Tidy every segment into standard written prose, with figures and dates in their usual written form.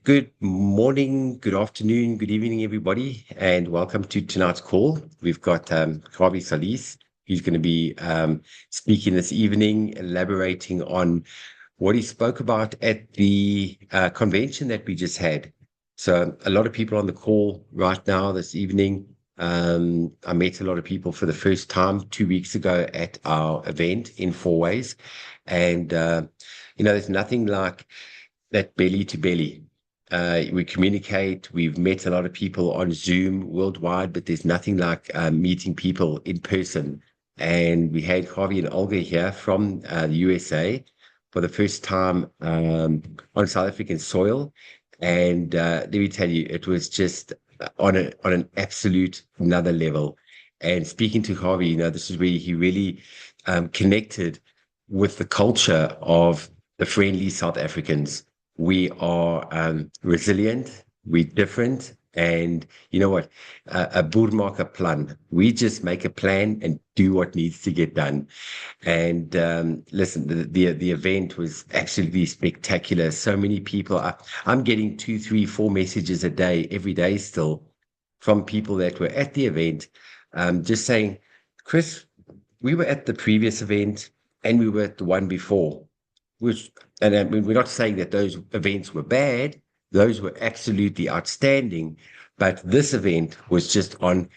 Good morning, good afternoon, good evening, everybody, and welcome to tonight's call. We've got Javi Solis, who's going to be speaking this evening, elaborating on what he spoke about at the convention that we just had. So a lot of people on the call right now this evening. I met a lot of people for the first time 2 weeks ago at our event in Four Ways. And, there's nothing like that belly to belly. We communicate. We've met a lot of people on Zoom worldwide, but there's nothing like meeting people in person. And we had Javi and Olga here from the USA for the first time on South African soil. And let me tell you, it was just on an absolute another level. And speaking to Javi, this is where he really connected with the culture of the friendly South Africans. We are resilient, we're different, and you know what? A boermaker plan. We just make a plan and do what needs to get done. And listen, the event was absolutely spectacular. So many people. I'm getting 2, 3, 4 messages a day, every day still, from people that were at the event, just saying, Chris, we were at the previous event and we were at the one before. We're not saying that those events were bad. Those were absolutely outstanding. But this event was just on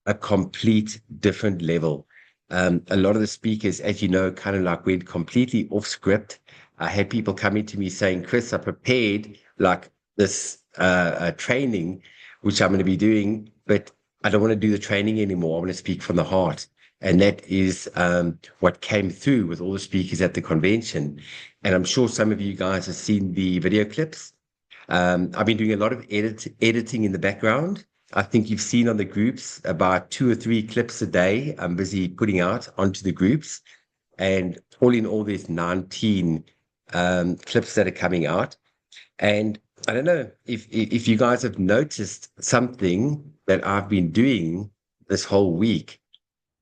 a complete different level. A lot of the speakers, as you know, kind of like went completely off script. I had people coming to me saying, Chris, I prepared like this training, which I'm going to be doing, but I don't want to do the training anymore. I want to speak from the heart. And that is what came through with all the speakers at the convention. And I'm sure some of you guys have seen the video clips. I've been doing a lot of editing in the background. I think you've seen on the groups about 2 or 3 clips a day I'm busy putting out onto the groups. And all in all, there's 19 clips that are coming out. And I don't know if you guys have noticed something that I've been doing this whole week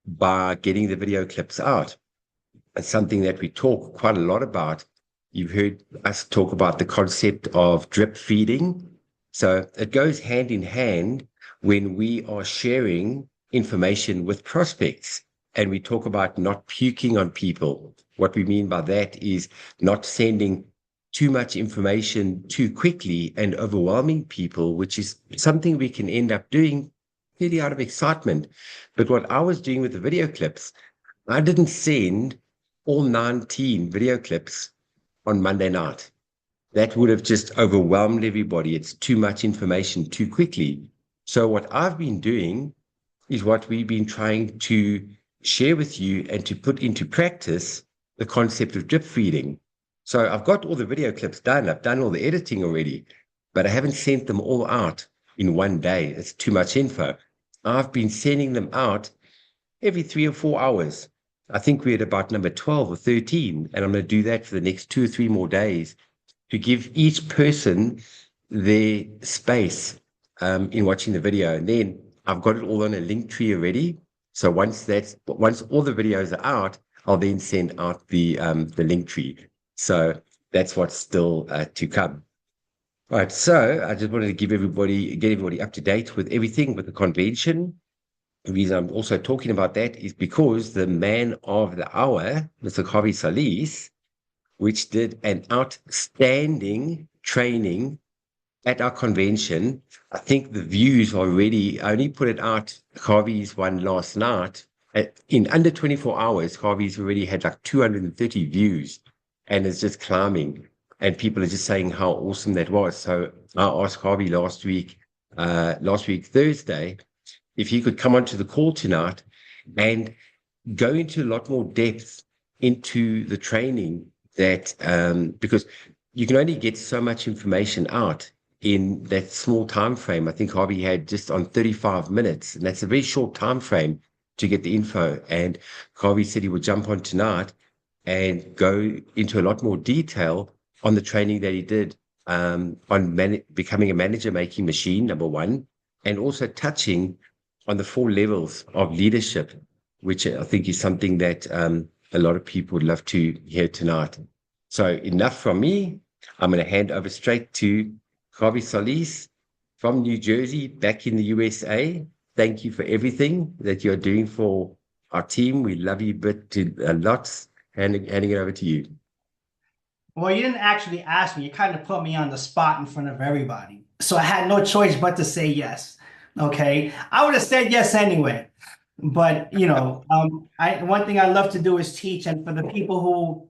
by getting the video clips out. It's something that we talk quite a lot about. You've heard us talk about the concept of drip feeding. So it goes hand in hand when we are sharing information with prospects and we talk about not puking on people. What we mean by that is not sending too much information too quickly and overwhelming people, which is something we can end up doing really out of excitement. But what I was doing with the video clips, I didn't send all 19 video clips on Monday night. That would have just overwhelmed everybody. It's too much information too quickly. So what I've been doing is what we've been trying to share with you and to put into practice the concept of drip feeding. So I've got all the video clips done. I've done all the editing already, but I haven't sent them all out in one day. It's too much info. I've been sending them out every 3 or 4 hours. I think we're at about number 12 or 13, and I'm going to do that for the next 2 or 3 more days to give each person their space in watching the video. And then I've got it all on a link tree already. So once all the videos are out, I'll then send out the link tree. So that's what's still to come. All right, so I just wanted to get everybody up to date with everything with the convention. The reason I'm also talking about that is because the man of the hour, Mr. Javi Solis, which did an outstanding training at our convention. I think the views already, I only put it out, Javi's one last night. In under 24 hours, Javi's already had like 230 views and it's just climbing. And people are just saying how awesome that was. So I asked Javi last week, Thursday, if he could come onto the call tonight and go into a lot more depth into the training that, because you can only get so much information out in that small time frame. I think Javi had just on 35 minutes, and that's a very short time frame to get the info. And Javi said he would jump on tonight and go into a lot more detail on the training that he did on becoming a manager making machine, number one, and also touching on the 4 levels of leadership, which I think is something that a lot of people would love to hear tonight. So enough from me. I'm going to hand over straight to Javi Solis from New Jersey, back in the USA. Thank you for everything that you're doing for our team. We love you a lot. Handing it over to you. Well, you didn't actually ask me. You kind of put me on the spot in front of everybody. So I had no choice but to say yes. Okay. I would have said yes anyway. But I one thing I love to do is teach. And for the people who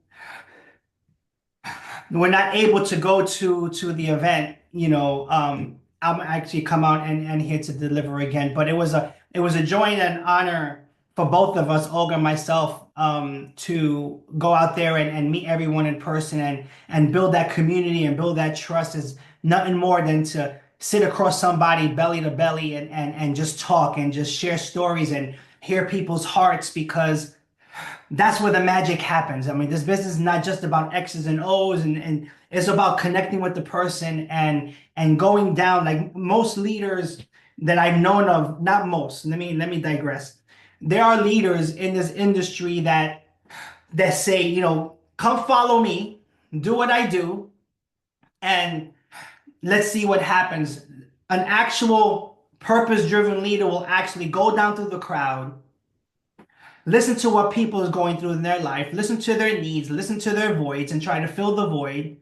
were not able to go to the event, I'm actually come out and here to deliver again. But it was a joy and an honor for both of us, Olga and myself, to go out there and meet everyone in person and build that community and build that trust is nothing more than to sit across somebody belly to belly and just talk and just share stories and hear people's hearts because that's where the magic happens. I mean, this business is not just about X's and O's and it's about connecting with the person and going down like most leaders that I've known of, not most. Let me digress. There are leaders in this industry that say, come follow me, do what I do, and let's see what happens. An actual purpose-driven leader will actually go down through the crowd, listen to what people is going through in their life, listen to their needs, listen to their voids, and try to fill the void.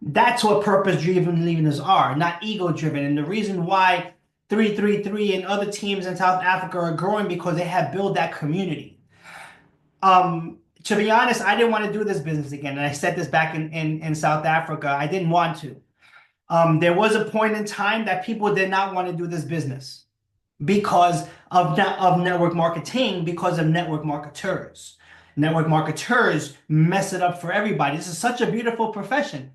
That's what purpose-driven leaders are, not ego-driven. And the reason why 333 and other teams in South Africa are growing because they have built that community. To be honest, I didn't want to do this business again. And I said this back in South Africa. I didn't want to. There was a point in time that people did not want to do this business because of network marketing, because of network marketers. Network marketers mess it up for everybody. This is such a beautiful profession.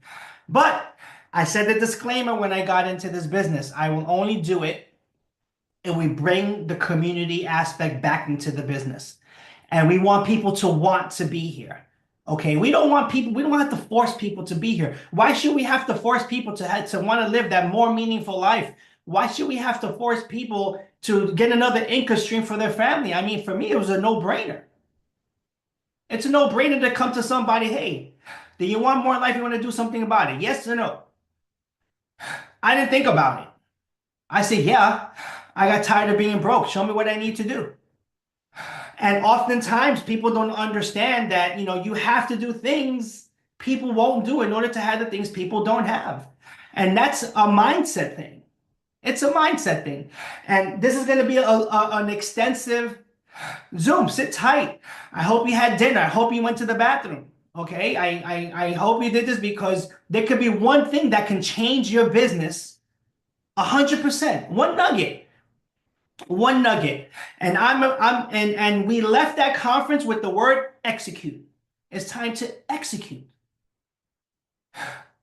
But I said the disclaimer when I got into this business. I will only do it if we bring the community aspect back into the business. And we want people to want to be here. Okay, we don't have to force people to be here. Why should we have to force people to want to live that more meaningful life? Why should we have to force people to get another income stream for their family? I mean, for me, it was a no-brainer. It's a no-brainer to come to somebody, hey, do you want more life? You want to do something about it? Yes or no? I didn't think about it. I said, yeah, I got tired of being broke. Show me what I need to do. And oftentimes people don't understand that, you have to do things people won't do in order to have the things people don't have. And that's a mindset thing. It's a mindset thing. And this is going to be an extensive Zoom. Sit tight. I hope you had dinner. I hope you went to the bathroom. Okay. I hope you did this because there could be one thing that can change your business 100%. One nugget. One nugget. And we left that conference with the word execute. It's time to execute.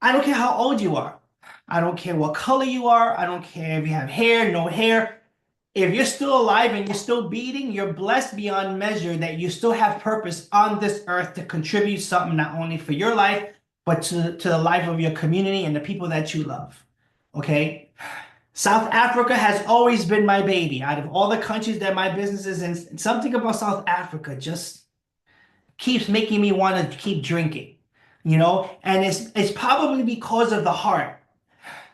I don't care how old you are. I don't care what color you are. I don't care if you have hair, no hair. If you're still alive and you're still beating, you're blessed beyond measure that you still have purpose on this earth to contribute something not only for your life, but to the life of your community and the people that you love. Okay? South Africa has always been my baby. Out of all the countries that my business is in, something about South Africa just keeps making me want to keep drinking, And it's probably because of the heart.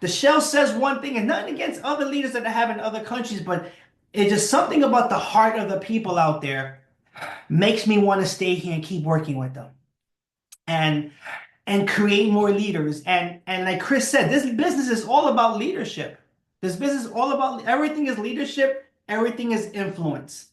The shell says one thing, and nothing against other leaders that I have in other countries, but it's just something about the heart of the people out there makes me want to stay here and keep working with them. And create more leaders. And like Chris said, this business is all about leadership. This business is all about everything is leadership, everything is influence.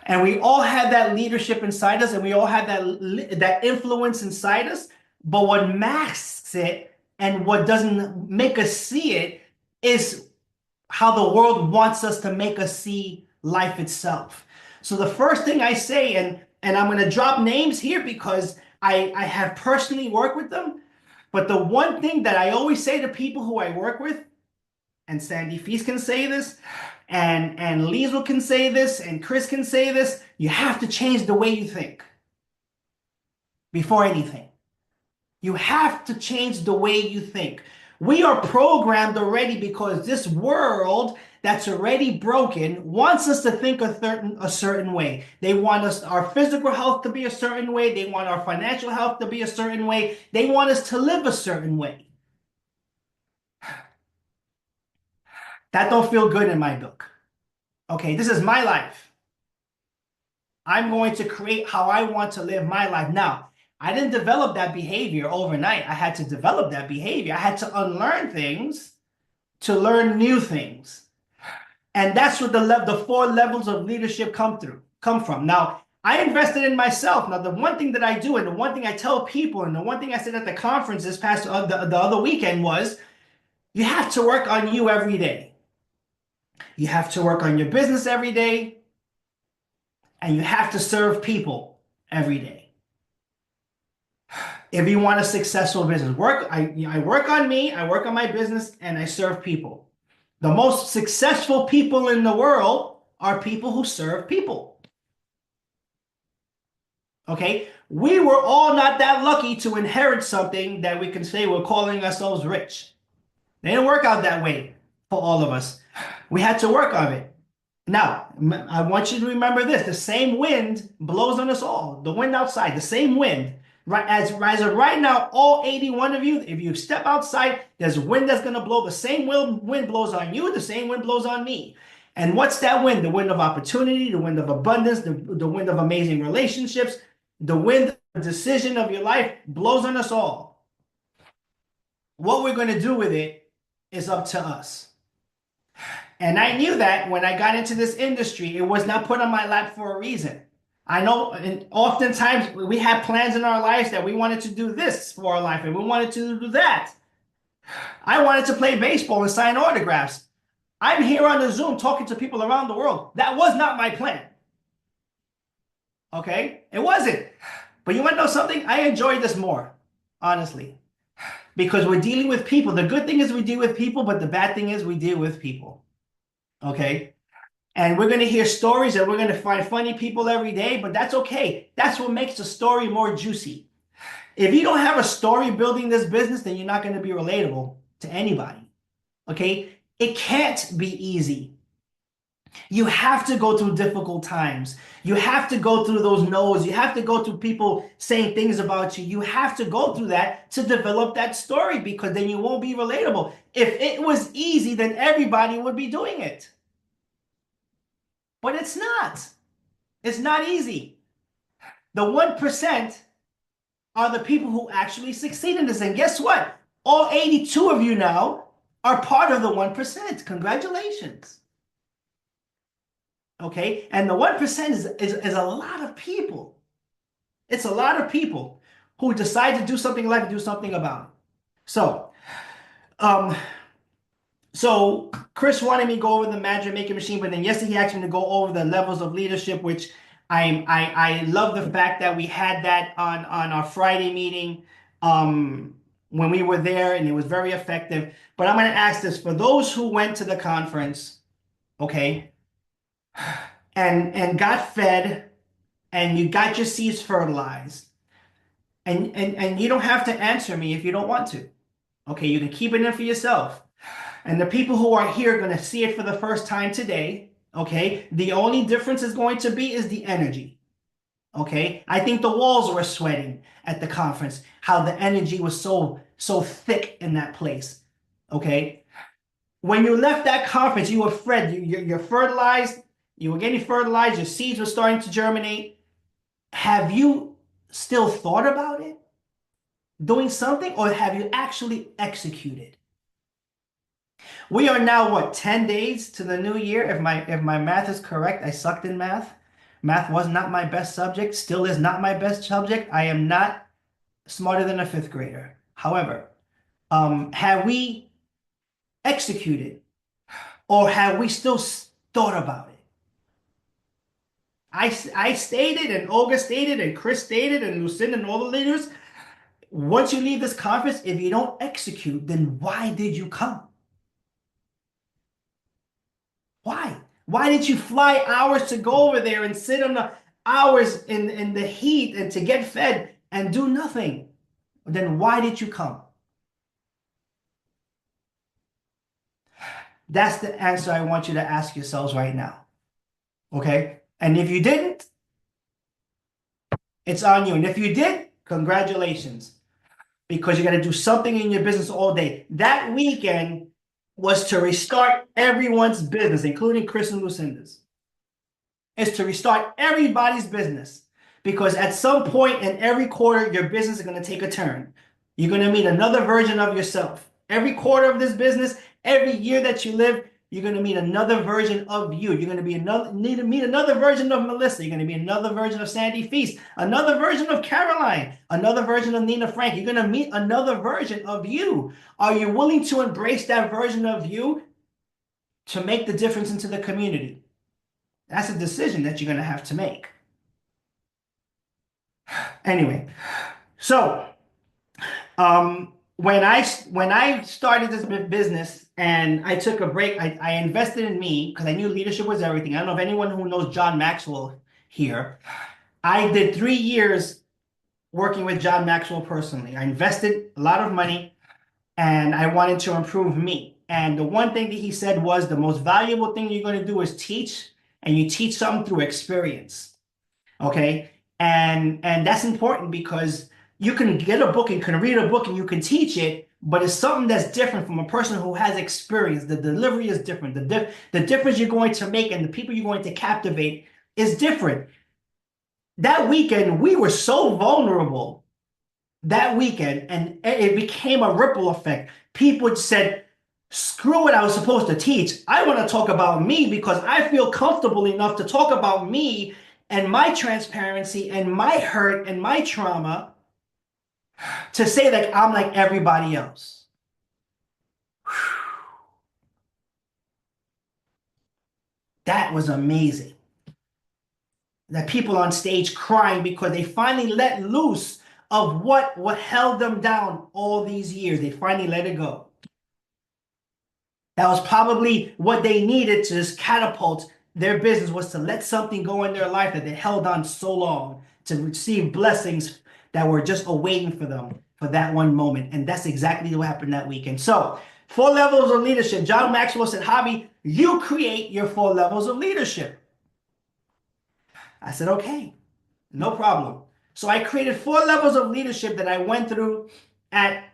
And we all have that leadership inside us, and we all have that influence inside us. But what masks it and what doesn't make us see it is how the world wants us to make us see life itself. So the first thing I say, and I'm going to drop names here because I have personally worked with them, but the one thing that I always say to people who I work with, and Sandy Feast can say this, and Liesl can say this, and Chris can say this, you have to change the way you think before anything. You have to change the way you think. We are programmed already because this world that's already broken wants us to think a certain way. They want our physical health to be a certain way. They want our financial health to be a certain way. They want us to live a certain way. That don't feel good in my book. Okay, this is my life. I'm going to create how I want to live my life. Now, I didn't develop that behavior overnight. I had to develop that behavior. I had to unlearn things to learn new things. And that's what the 4 levels of leadership come from. Now, I invested in myself. Now, the one thing that I do, and the one thing I tell people, and the one thing I said at the conference this past the other weekend was, you have to work on you every day. You have to work on your business every day, and you have to serve people every day. If you want a successful business, I work on me, I work on my business, and I serve people. The most successful people in the world are people who serve people. Okay? We were all not that lucky to inherit something that we can say we're calling ourselves rich. They didn't work out that way for all of us. We had to work on it. Now, I want you to remember this. The same wind blows on us all. The wind outside, the same wind. Right, as of right now, all 81 of you, if you step outside, there's wind that's going to blow. The same wind blows on you. The same wind blows on me. And what's that wind? The wind of opportunity, the wind of abundance, the wind of amazing relationships, the wind of decision of your life blows on us all. What we're going to do with it is up to us. And I knew that when I got into this industry, it was not put on my lap for a reason. I know, and oftentimes we had plans in our lives that we wanted to do this for our life and we wanted to do that. I wanted to play baseball and sign autographs. I'm here on the Zoom talking to people around the world. That was not my plan. Okay? It wasn't. But you want to know something? I enjoy this more, honestly, because we're dealing with people. The good thing is we deal with people, but the bad thing is we deal with people. Okay? And we're going to hear stories and we're going to find funny people every day, but that's okay. That's what makes the story more juicy. If you don't have a story building this business, then you're not going to be relatable to anybody. Okay? It can't be easy. You have to go through difficult times. You have to go through those no's. You have to go through people saying things about you. You have to go through that to develop that story, because then you won't be relatable. If it was easy, then everybody would be doing it. But it's not. It's not easy. The 1% are the people who actually succeed in this. And guess what? All 82 of you now are part of the 1%. Congratulations. Okay? And the 1% is a lot of people. It's a lot of people who decide to do something in life and do something about it. So Chris wanted me to go over the magic making machine, but then yesterday he asked me to go over the levels of leadership, which I love the fact that we had that on our Friday meeting when we were there, and it was very effective. But I'm going to ask this for those who went to the conference, okay, and got fed, and you got your seeds fertilized, and you don't have to answer me if you don't want to. Okay, you can keep it in for yourself. And the people who are here are going to see it for the first time today. Okay, the only difference is going to be is the energy. Okay, I think the walls were sweating at the conference, how the energy was so thick in that place. Okay, when you left that conference, you were fed, you're fertilized, you were getting fertilized, your seeds were starting to germinate. Have you still thought about it, doing something, or have you actually executed? We are now, what, 10 days to the new year? If my math is correct, I sucked in math. Math was not my best subject, still is not my best subject. I am not smarter than a 5th grader. However, have we executed, or have we still thought about it? I stated, and Olga stated, and Chris stated, and Lucinda and all the leaders, once you leave this conference, if you don't execute, then why did you come? Why? Why did you fly hours to go over there and sit on the hours in the heat and to get fed and do nothing? Then why did you come? That's the answer I want you to ask yourselves right now. Okay? And if you didn't, it's on you. And if you did, congratulations. Because you got to do something in your business all day. That weekend, was to restart everyone's business, including Chris and Lucinda's. Is to restart everybody's business. Because at some point in every quarter, your business is going to take a turn. You're going to meet another version of yourself. Every quarter of this business, every year that you live, you're going to meet another version of you. You're going to meet another version of Melissa. You're going to be another version of Sandy Feast, another version of Caroline, another version of Nina Frank. You're going to meet another version of you. Are you willing to embrace that version of you to make the difference into the community? That's a decision that you're going to have to make. Anyway, so when I started this business and I took a break, I invested in me because I knew leadership was everything. I don't know if anyone who knows John Maxwell here. I did 3 years working with John Maxwell personally. I invested a lot of money and I wanted to improve me. And the one thing that he said was the most valuable thing you're going to do is teach, and you teach something through experience. Okay? And that's important because you can get a book and can read a book and you can teach it, but it's something that's different from a person who has experience. The delivery is different. The difference you're going to make and the people you're going to captivate is different. That weekend, we were so vulnerable that weekend, and it became a ripple effect. People said, screw what I was supposed to teach. I want to talk about me because I feel comfortable enough to talk about me and my transparency and my hurt and my trauma to say that I'm like everybody else. That was amazing. That people on stage crying because they finally let loose of what held them down all these years. They finally let it go. That was probably what they needed to just catapult their business, was to let something go in their life that they held on so long, to receive blessings that were just awaiting for them for that one moment. And that's exactly what happened that weekend. So 4 levels of leadership. John Maxwell said, Javi, you create your 4 levels of leadership. I said, okay, no problem. So I created 4 levels of leadership that I went through at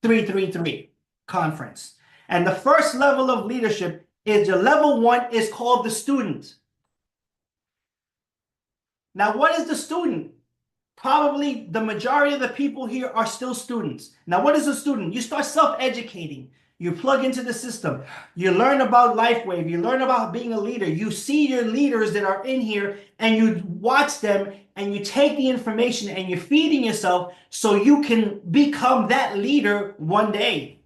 333 conference. And the first level of leadership is your level 1 is called the student. Now, what is the student? Probably the majority of the people here are still students. Now, what is a student? You start self-educating. You plug into the system. You learn about LifeWave. You learn about being a leader. You see your leaders that are in here and you watch them and you take the information and you're feeding yourself so you can become that leader one day.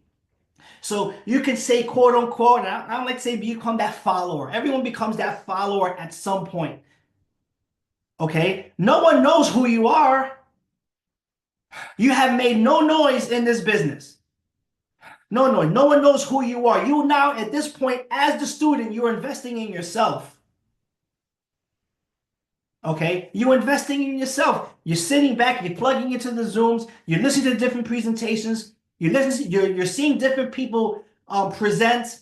So you can say, quote unquote, and I don't like to say become that follower. Everyone becomes that follower at some point. Okay? No one knows who you are. You have made no noise in this business. No one knows who you are. You now, at this point, as the student, you're investing in yourself. Okay? You're investing in yourself. You're sitting back, you're plugging into the Zooms, you're listening to different presentations, you're seeing different people present,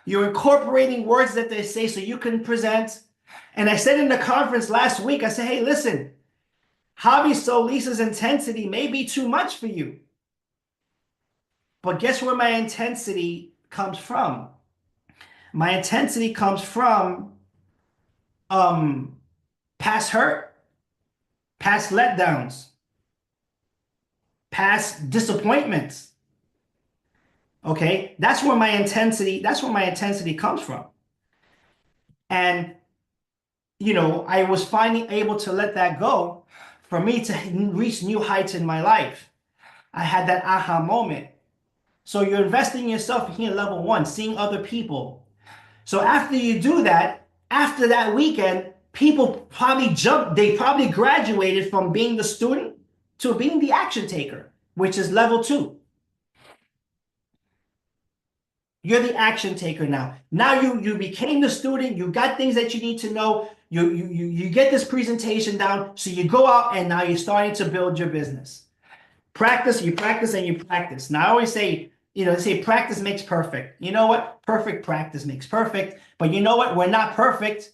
you're incorporating words that they say so you can present. And I said in the conference last week, I said, hey, listen, Javi Solis's intensity may be too much for you. But guess where my intensity comes from? My intensity comes from past hurt, past letdowns, past disappointments. Okay, that's where my intensity comes from. And you know, I was finally able to let that go for me to reach new heights in my life. I had that aha moment. So you're investing in yourself here, level 1, seeing other people. So after you do that, after that weekend, people probably they probably graduated from being the student to being the action taker, which is level 2. You're the action taker now. Now you became the student, you got things that you need to know, you get this presentation down, so you go out and now you're starting to build your business. Practice, you practice, and you practice. Now I always say, you know, they say practice makes perfect. You know what? Perfect practice makes perfect. But you know what? We're not perfect.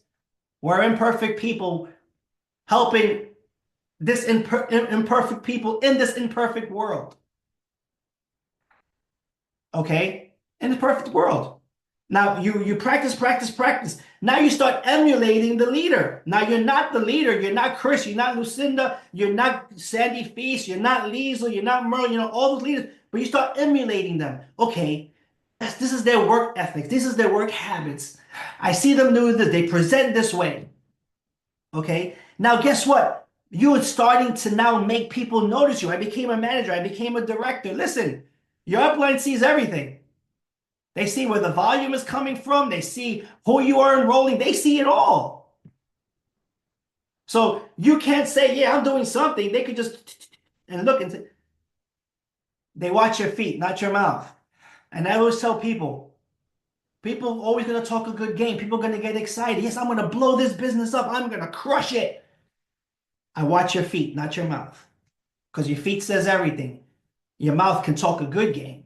We're imperfect people helping this imperfect people in this imperfect world. Okay? in the perfect world. Now you practice, practice, practice. Now you start emulating the leader. Now you're not the leader. You're not Chris. You're not Lucinda. You're not Sandy Feast. You're not Liesl. You're not Merle. You know, all those leaders. But you start emulating them. Okay, this is their work ethics. This is their work habits. I see them do this. They present this way. Okay. Now guess what? You are starting to now make people notice you. I became a manager. I became a director. Listen, your upline sees everything. They see where the volume is coming from. They see who you are enrolling. They see it all. So you can't say, yeah, I'm doing something. They could just and look and say, they watch your feet, not your mouth. And I always tell people are always going to talk a good game. People are going to get excited. Yes, I'm going to blow this business up. I'm going to crush it. I watch your feet, not your mouth. Because your feet says everything. Your mouth can talk a good game.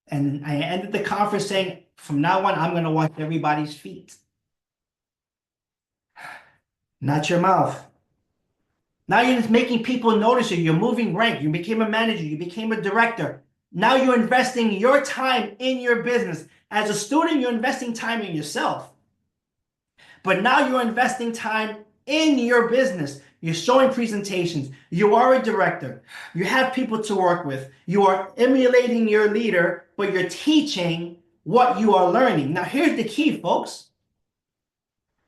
And I ended the conference saying, from now on, I'm going to watch everybody's feet. Not your mouth. Now you're just making people notice you. You're moving rank. You became a manager. You became a director. Now you're investing your time in your business. As a student, you're investing time in yourself. But now you're investing time in your business. You're showing presentations. You are a director. You have people to work with. You are emulating your leader, but you're teaching what you are learning. Now, here's the key, folks.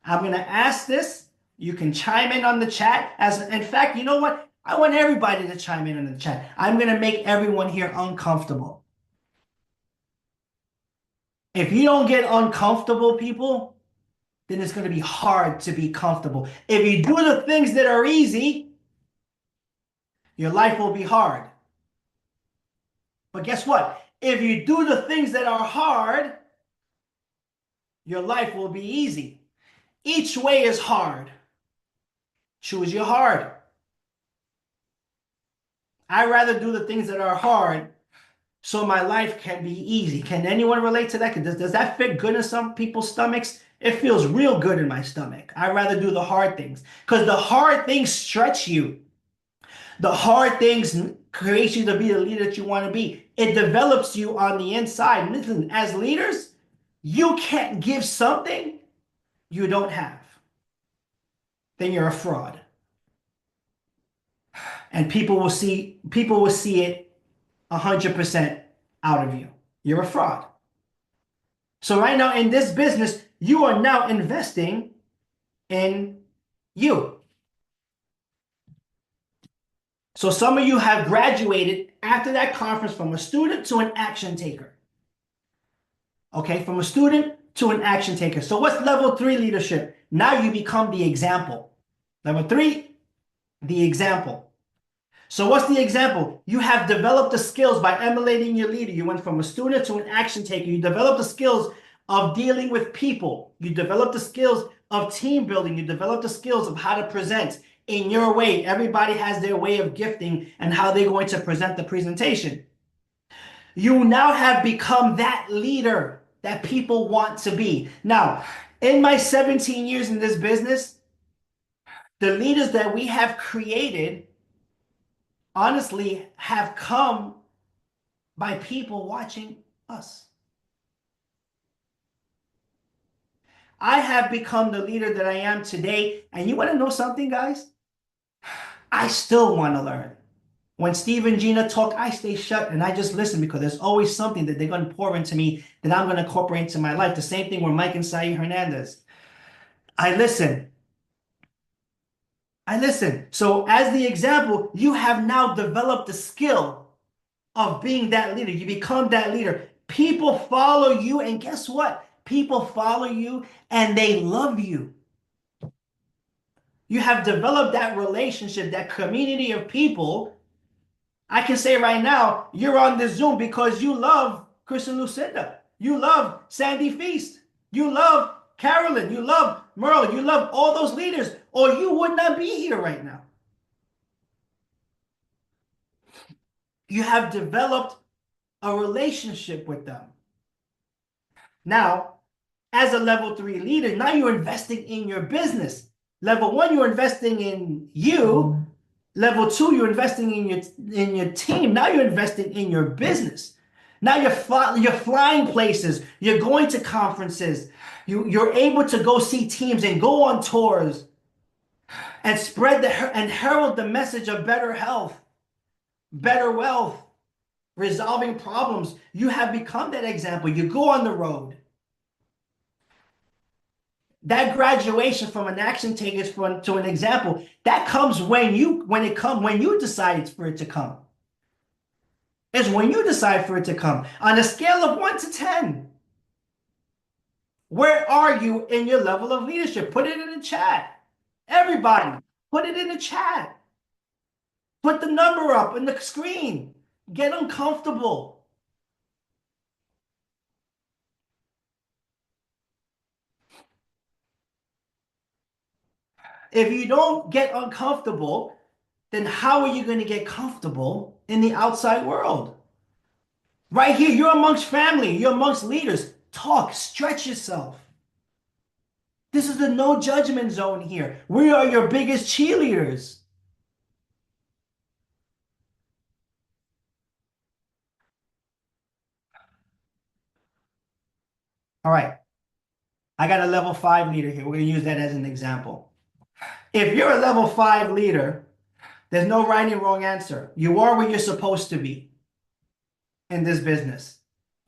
I'm going to ask this. You can chime in on the chat. In fact, you know what? I want everybody to chime in on the chat. I'm going to make everyone here uncomfortable. If you don't get uncomfortable, people, then it's going to be hard to be comfortable. If you do the things that are easy, your life will be hard. But guess what? If you do the things that are hard, your life will be easy. Each way is hard. Choose your hard. I'd rather do the things that are hard so my life can be easy. Can anyone relate to that? Does that fit good in some people's stomachs? It feels real good in my stomach. I'd rather do the hard things because the hard things stretch you. The hard things create you to be the leader that you want to be. It develops you on the inside. Listen, as leaders, you can't give something you don't have. Then you're a fraud. And people will see it 100% out of you. You're a fraud. So right now in this business, you are now investing in you. So some of you have graduated after that conference from a student to an action taker. Okay, from a student to an action taker. So what's level 3 leadership? Now you become the example. Level 3, the example. So what's the example? You have developed the skills by emulating your leader. You went from a student to an action taker. You developed the skills of dealing with people. You developed the skills of team building. You developed the skills of how to present in your way. Everybody has their way of gifting and how they're going to present the presentation. You now have become that leader that people want to be. Now, in my 17 years in this business, the leaders that we have created honestly have come by people watching us. I have become the leader that I am today. And you want to know something, guys? I still want to learn. When Steve and Gina talk, I stay shut and I just listen because there's always something that they're going to pour into me that I'm going to incorporate into my life. The same thing with Mike and Sai Hernandez. I listen. I listen. So as the example, you have now developed the skill of being that leader. You become that leader. People follow you, and guess what? People follow you and they love you. You have developed that relationship, that community of people. I can say right now, you're on this Zoom because you love Chris and Lucinda. You love Sandy Feast. You love Carolyn. You love Merle. You love all those leaders, or you would not be here right now. You have developed a relationship with them. Now, as a level 3 leader, now you're investing in your business. Level 1, you're investing in you. Level 2, you're investing in your team. Now you're investing in your business. Now you're flying places. You're going to conferences. You're able to go see teams and go on tours and and herald the message of better health, better wealth, resolving problems. You have become that example. You go on the road. That graduation from an action taker to an example, that comes when you decide for it to come. It's when you decide for it to come. On a scale of 1 to 10, where are you in your level of leadership? Put it in the chat. Everybody, put it in the chat. Put the number up on the screen. Get uncomfortable. If you don't get uncomfortable, then how are you going to get comfortable in the outside world? Right here, you're amongst family, you're amongst leaders. Talk, stretch yourself. This is the no judgment zone here. We are your biggest cheerleaders. All right. I got a level 5 leader here. We're going to use that as an example. If you're a level 5 leader, there's no right and wrong answer. You are where you're supposed to be in this business.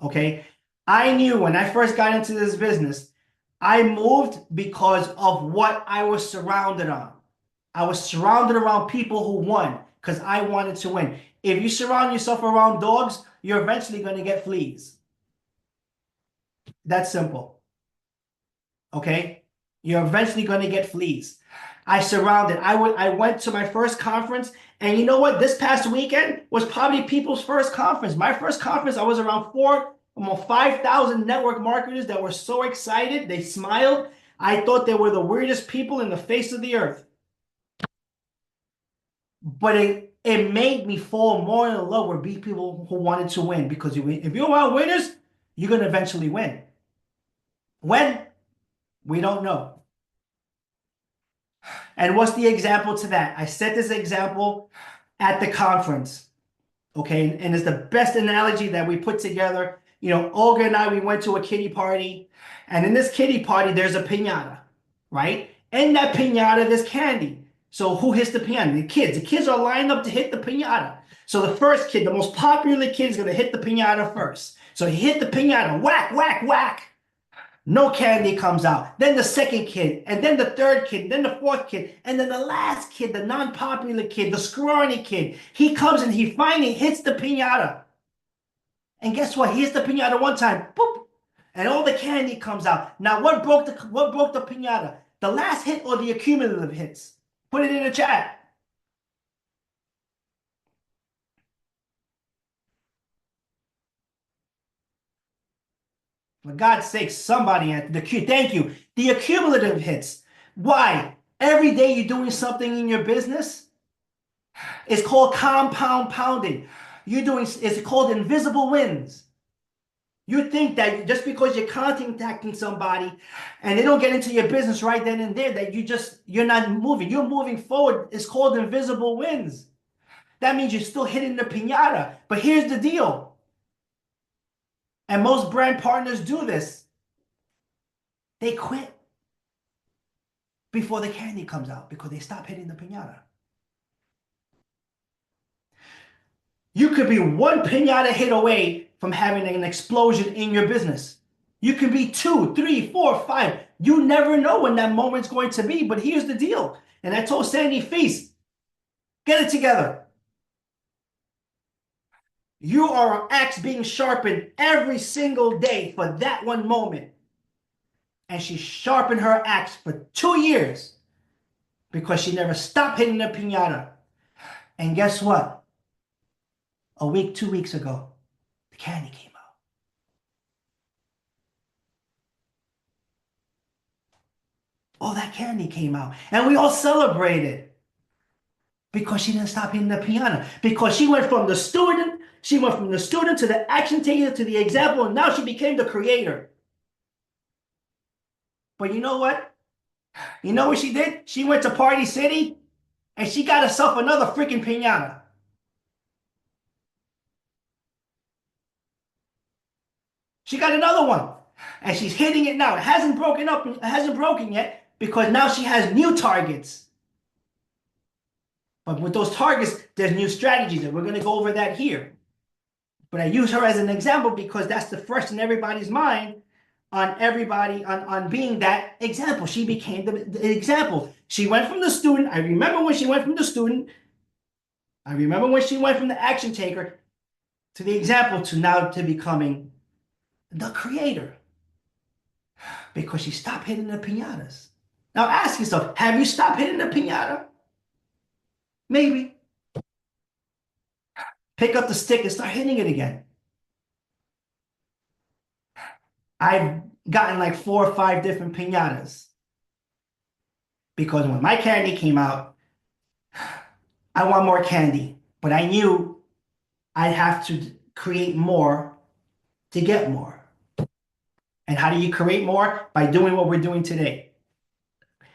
Okay? I knew when I first got into this business, I moved because of what I was surrounded on. I was surrounded around people who won because I wanted to win. If you surround yourself around dogs, you're eventually going to get fleas. That's simple. Okay? You're eventually going to get fleas. I went to my first conference, and you know what? This past weekend was probably people's first conference. My first conference, I was around 5,000 network marketers that were so excited. They smiled. I thought they were the weirdest people in the face of the earth. But it made me fall more in love with people who wanted to win, because if you want winners, you're going to eventually win. When? We don't know. And what's the example to that? I set this example at the conference, okay? And it's the best analogy that we put together. You know, Olga and I, we went to a kiddie party, and in this kiddie party, there's a piñata, right? In that piñata, there's candy. So who hits the piñata? The kids. The kids are lined up to hit the piñata. So the first kid, the most popular kid, is going to hit the piñata first. So he hit the piñata, whack, whack, whack. No candy comes out. Then the second kid, and then the third kid, then the fourth kid, and then the last kid, the non-popular kid, the scrawny kid. He comes and he finally hits the piñata. And guess what? He hits the piñata one time, boop, and all the candy comes out. Now, what broke the piñata? The last hit or the accumulative hits? Put it in the chat. For God's sake, somebody answer. Thank you. The accumulative hits. Why? Every day you're doing something in your business. It's called compound pounding. It's called invisible wins. You think that just because you're contacting somebody and they don't get into your business right then and there, that you're not moving. You're moving forward. It's called invisible wins. That means you're still hitting the piñata. But here's the deal. And most brand partners do this. They quit before the candy comes out because they stop hitting the piñata. You could be one piñata hit away from having an explosion in your business. You could be 2, 3, 4, 5. You never know when that moment's going to be, but here's the deal. And I told Sandy Feast, get it together. You are an axe being sharpened every single day for that one moment. And she sharpened her axe for 2 years because she never stopped hitting the piñata. And guess what? A week, 2 weeks ago, the candy came out. All that candy came out. And we all celebrated because she didn't stop hitting the piñata. Because she went from the student to the action taker to the example, and now she became the creator. But you know what? You know what she did? She went to Party City and she got herself another freaking piñata. She got another one. And she's hitting it now. It hasn't broken up, it hasn't broken yet because now she has new targets. But with those targets, there's new strategies, and we're going to go over that here. But I use her as an example because that's the first in everybody's mind on being that example. She became the example. She went from the student. I remember when she went from the student. I remember when she went from the action taker to the example to now to becoming the creator. Because she stopped hitting the piñatas. Now ask yourself, have you stopped hitting the piñata? Maybe. Pick up the stick and start hitting it again. I've gotten like 4 or 5 different piñatas. Because when my candy came out, I want more candy. But I knew I'd have to create more to get more. And how do you create more? By doing what we're doing today.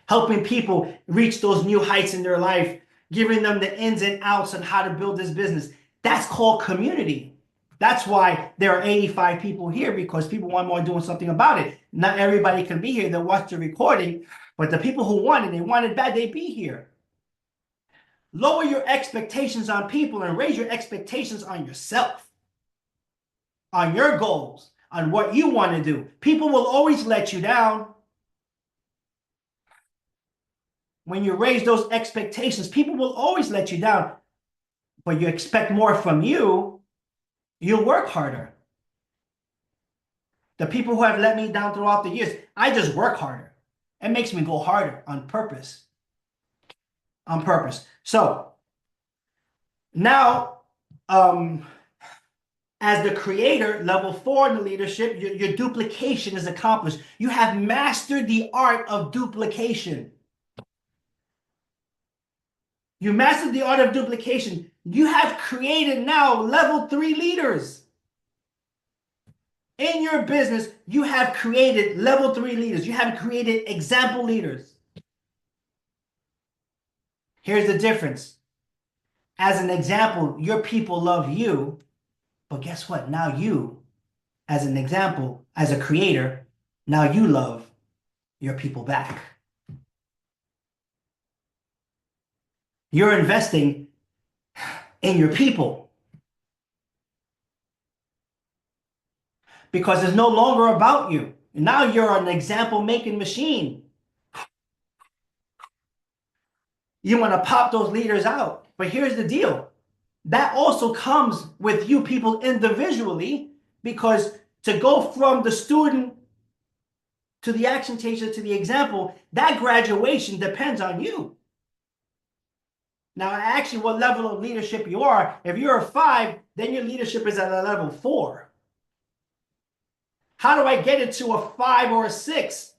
Helping people reach those new heights in their life, giving them the ins and outs on how to build this business. That's called community. That's why there are 85 people here, because people want more doing something about it. Not everybody can be here that watch the recording, but the people who want it, they want it bad, they be here. Lower your expectations on people and raise your expectations on yourself, on your goals, on what you want to do. People will always let you down. When you raise those expectations, people will always let you down, but you expect more from you, you'll work harder. The people who have let me down throughout the years, I just work harder. It makes me go harder on purpose. On purpose. So now, as the creator, level 4 in the leadership, your duplication is accomplished. You have mastered the art of duplication. You mastered the art of duplication. You have created now level 3 leaders. In your business, you have created level 3 leaders. You have created example leaders. Here's the difference. As an example, your people love you, but guess what? Now you, as an example, as a creator, now you love your people back. You're investing in your people because it's no longer about you. Now you're an example-making machine. You want to pop those leaders out. But here's the deal. That also comes with you people individually, because to go from the student to the action taker to the example, that graduation depends on you. Now, actually, what level of leadership you are, if you're a 5, then your leadership is at a level 4. How do I get it to a 5 or a 6?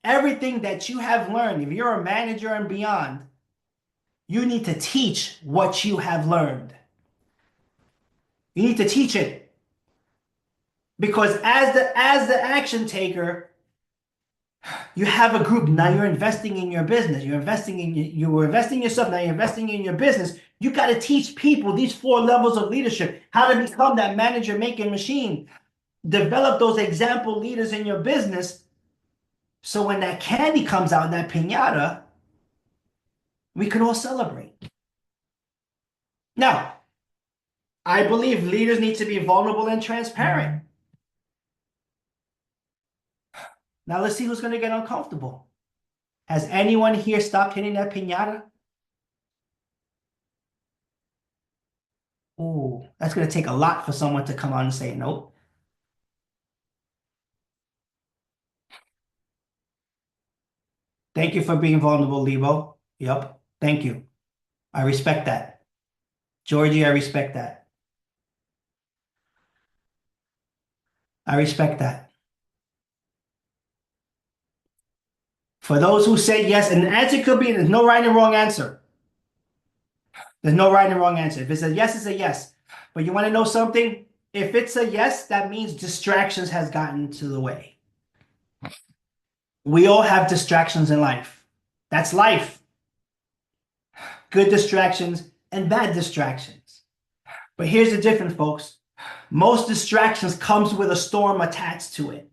Everything that you have learned, if you're a manager and beyond, you need to teach what you have learned. You need to teach it. Because as the action taker, you have a group. Now you're investing in your business. You're investing in yourself. Now you're investing in your business. You got to teach people these 4 levels of leadership, how to become that manager making machine. Develop those example leaders in your business. So when that candy comes out in that piñata, we can all celebrate. Now, I believe leaders need to be vulnerable and transparent. Now let's see who's going to get uncomfortable. Has anyone here stopped hitting that piñata? Oh, that's going to take a lot for someone to come on and say no. Thank you for being vulnerable, Lebo. Yep, thank you. I respect that. Georgie, I respect that. I respect that. For those who said yes, and the answer could be, there's no right and wrong answer. There's no right and wrong answer. If it's a yes, it's a yes. But you want to know something? If it's a yes, that means distractions has gotten to the way. We all have distractions in life. That's life. Good distractions and bad distractions. But here's the difference, folks. Most distractions comes with a storm attached to it.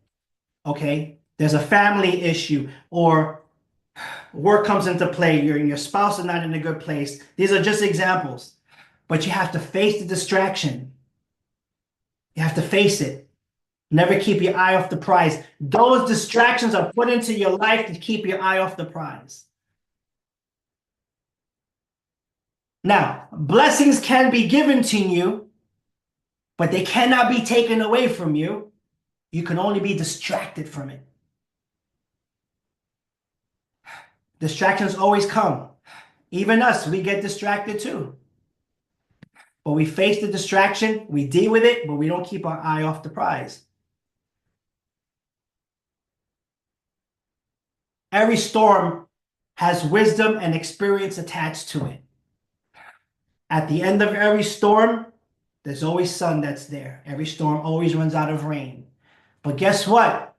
Okay? There's a family issue or work comes into play. Your spouse is not in a good place. These are just examples. But you have to face the distraction. You have to face it. Never keep your eye off the prize. Those distractions are put into your life to keep your eye off the prize. Now, blessings can be given to you, but they cannot be taken away from you. You can only be distracted from it. Distractions always come. Even us, we get distracted too. But we face the distraction, we deal with it, but we don't keep our eye off the prize. Every storm has wisdom and experience attached to it. At the end of every storm, there's always sun that's there. Every storm always runs out of rain. But guess what?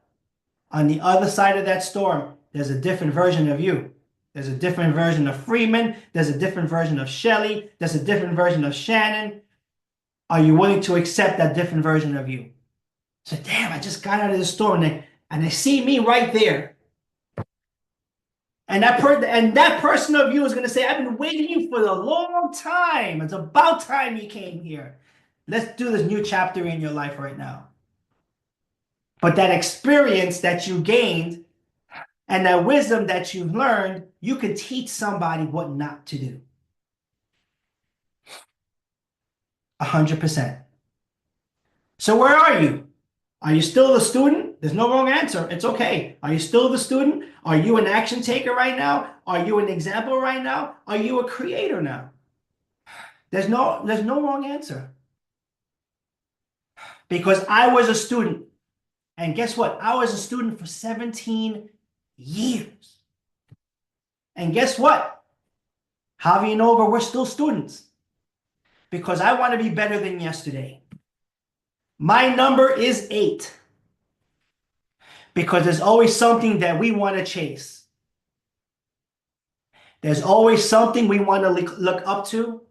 On the other side of that storm, there's a different version of you. There's a different version of Freeman. There's a different version of Shelley. There's a different version of Shannon. Are you willing to accept that different version of you? So, damn, I just got out of the storm and they see me right there. And that person of you is going to say, I've been waiting for a long time. It's about time you came here. Let's do this new chapter in your life right now. But that experience that you gained and that wisdom that you've learned, you can teach somebody what not to do. 100%. So where are you? Are you still the student? There's no wrong answer. It's okay. Are you still the student? Are you an action taker right now? Are you an example right now? Are you a creator now? There's no wrong answer. Because I was a student. And guess what? I was a student for 17 years. And guess what? Javi and Olga, we're still students. Because I want to be better than yesterday. My number is 8. Because there's always something that we want to chase. There's always something we want to look up to.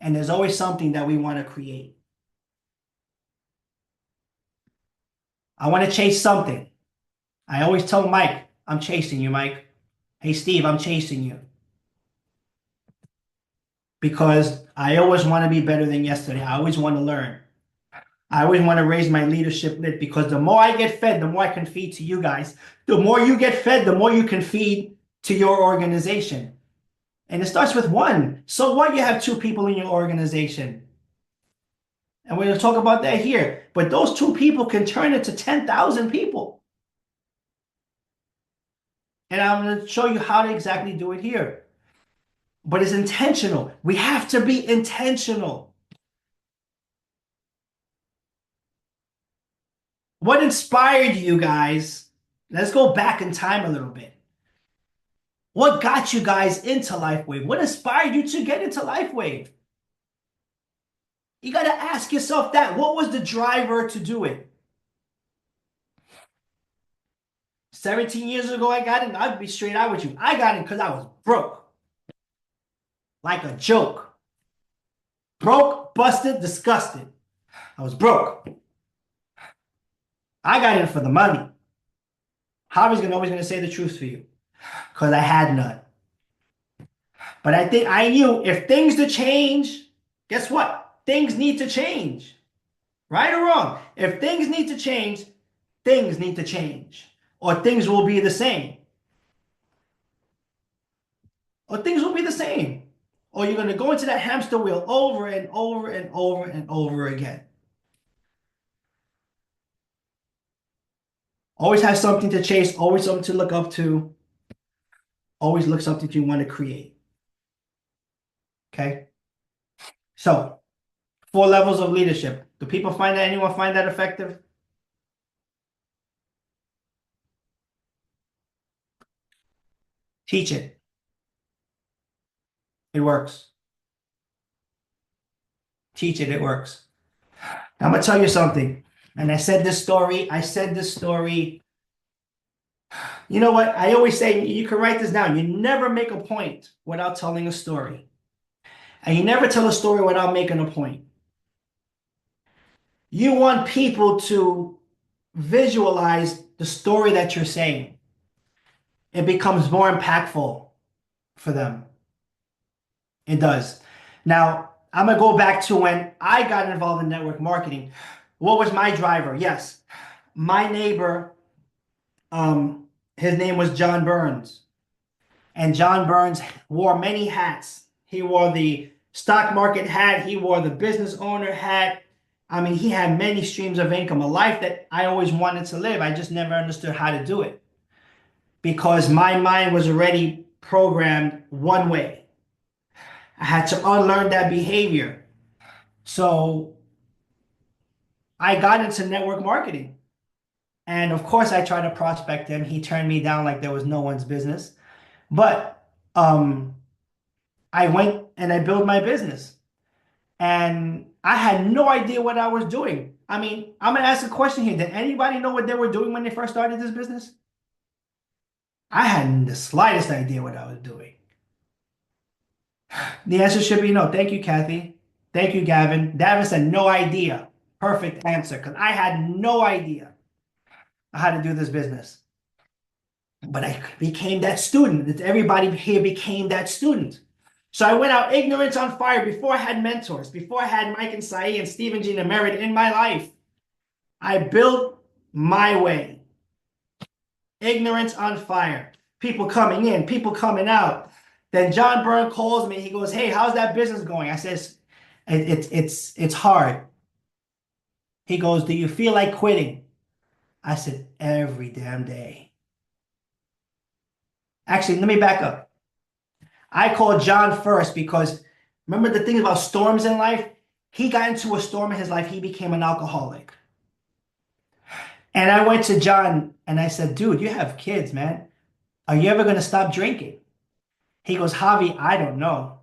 And there's always something that we want to create. I want to chase something. I always tell Mike, I'm chasing you, Mike. Hey, Steve, I'm chasing you. Because I always want to be better than yesterday. I always want to learn. I always want to raise my leadership lit because the more I get fed, the more I can feed to you guys. The more you get fed, the more you can feed to your organization. And it starts with one. So what? You have 2 people in your organization. And we're going to talk about that here. But those 2 people can turn into 10,000 people. And I'm going to show you how to exactly do it here. But it's intentional. We have to be intentional. What inspired you guys? Let's go back in time a little bit. What got you guys into LifeWave? What inspired you to get into LifeWave? You got to ask yourself that. What was the driver to do it? 17 years ago, I got it. I'll be straight out with you. I got it because I was broke. Like a joke. Broke, busted, disgusted. I was broke. I got in for the money. Javi's always going to say the truth for you. Because I had none. But I think I knew if things to change, guess what? Things need to change. Right or wrong? If things need to change, things need to change. Or things will be the same. Or things will be the same. Or you're going to go into that hamster wheel over and over and over and over again. Always have something to chase. Always something to look up to. Always look something you want to create. Okay? So, 4 levels of leadership. Do people find that? Anyone find that effective? Teach it. It works. Teach it. It works. I'm going to tell you something. And I said this story. You know what? I always say, you can write this down. You never make a point without telling a story. And you never tell a story without making a point. You want people to visualize the story that you're saying. It becomes more impactful for them. It does. Now, I'm going to go back to when I got involved in network marketing. What was my driver? Yes, my neighbor, his name was John Burns. And John Burns wore many hats. He wore the stock market hat. He wore the business owner hat. I mean, he had many streams of income, a life that I always wanted to live. I just never understood how to do it because my mind was already programmed one way. I had to unlearn that behavior. So I got into network marketing. And of course, I tried to prospect him. He turned me down like there was no one's business. But I went and I built my business. And I had no idea what I was doing. I mean, I'm going to ask a question here. Did anybody know what they were doing when they first started this business? I hadn't the slightest idea what I was doing. The answer should be no. Thank you, Kathy. Thank you, Gavin. Gavin said no idea. Perfect answer, because I had no idea how to do this business. But I became that student. Everybody here became that student. So I went out ignorance on fire before I had mentors, before I had Mike and Sae and Stephen G. Merritt in my life. I built my way. Ignorance on fire. People coming in, people coming out. Then John Byrne calls me. He goes, "Hey, how's that business going?" I says, "It's hard." He goes, "Do you feel like quitting?" I said, "Every damn day." Actually, let me back up. I called John first because remember the thing about storms in life? He got into a storm in his life. He became an alcoholic. And I went to John and I said, "Dude, you have kids, man. Are you ever going to stop drinking?" He goes, "Javi, I don't know.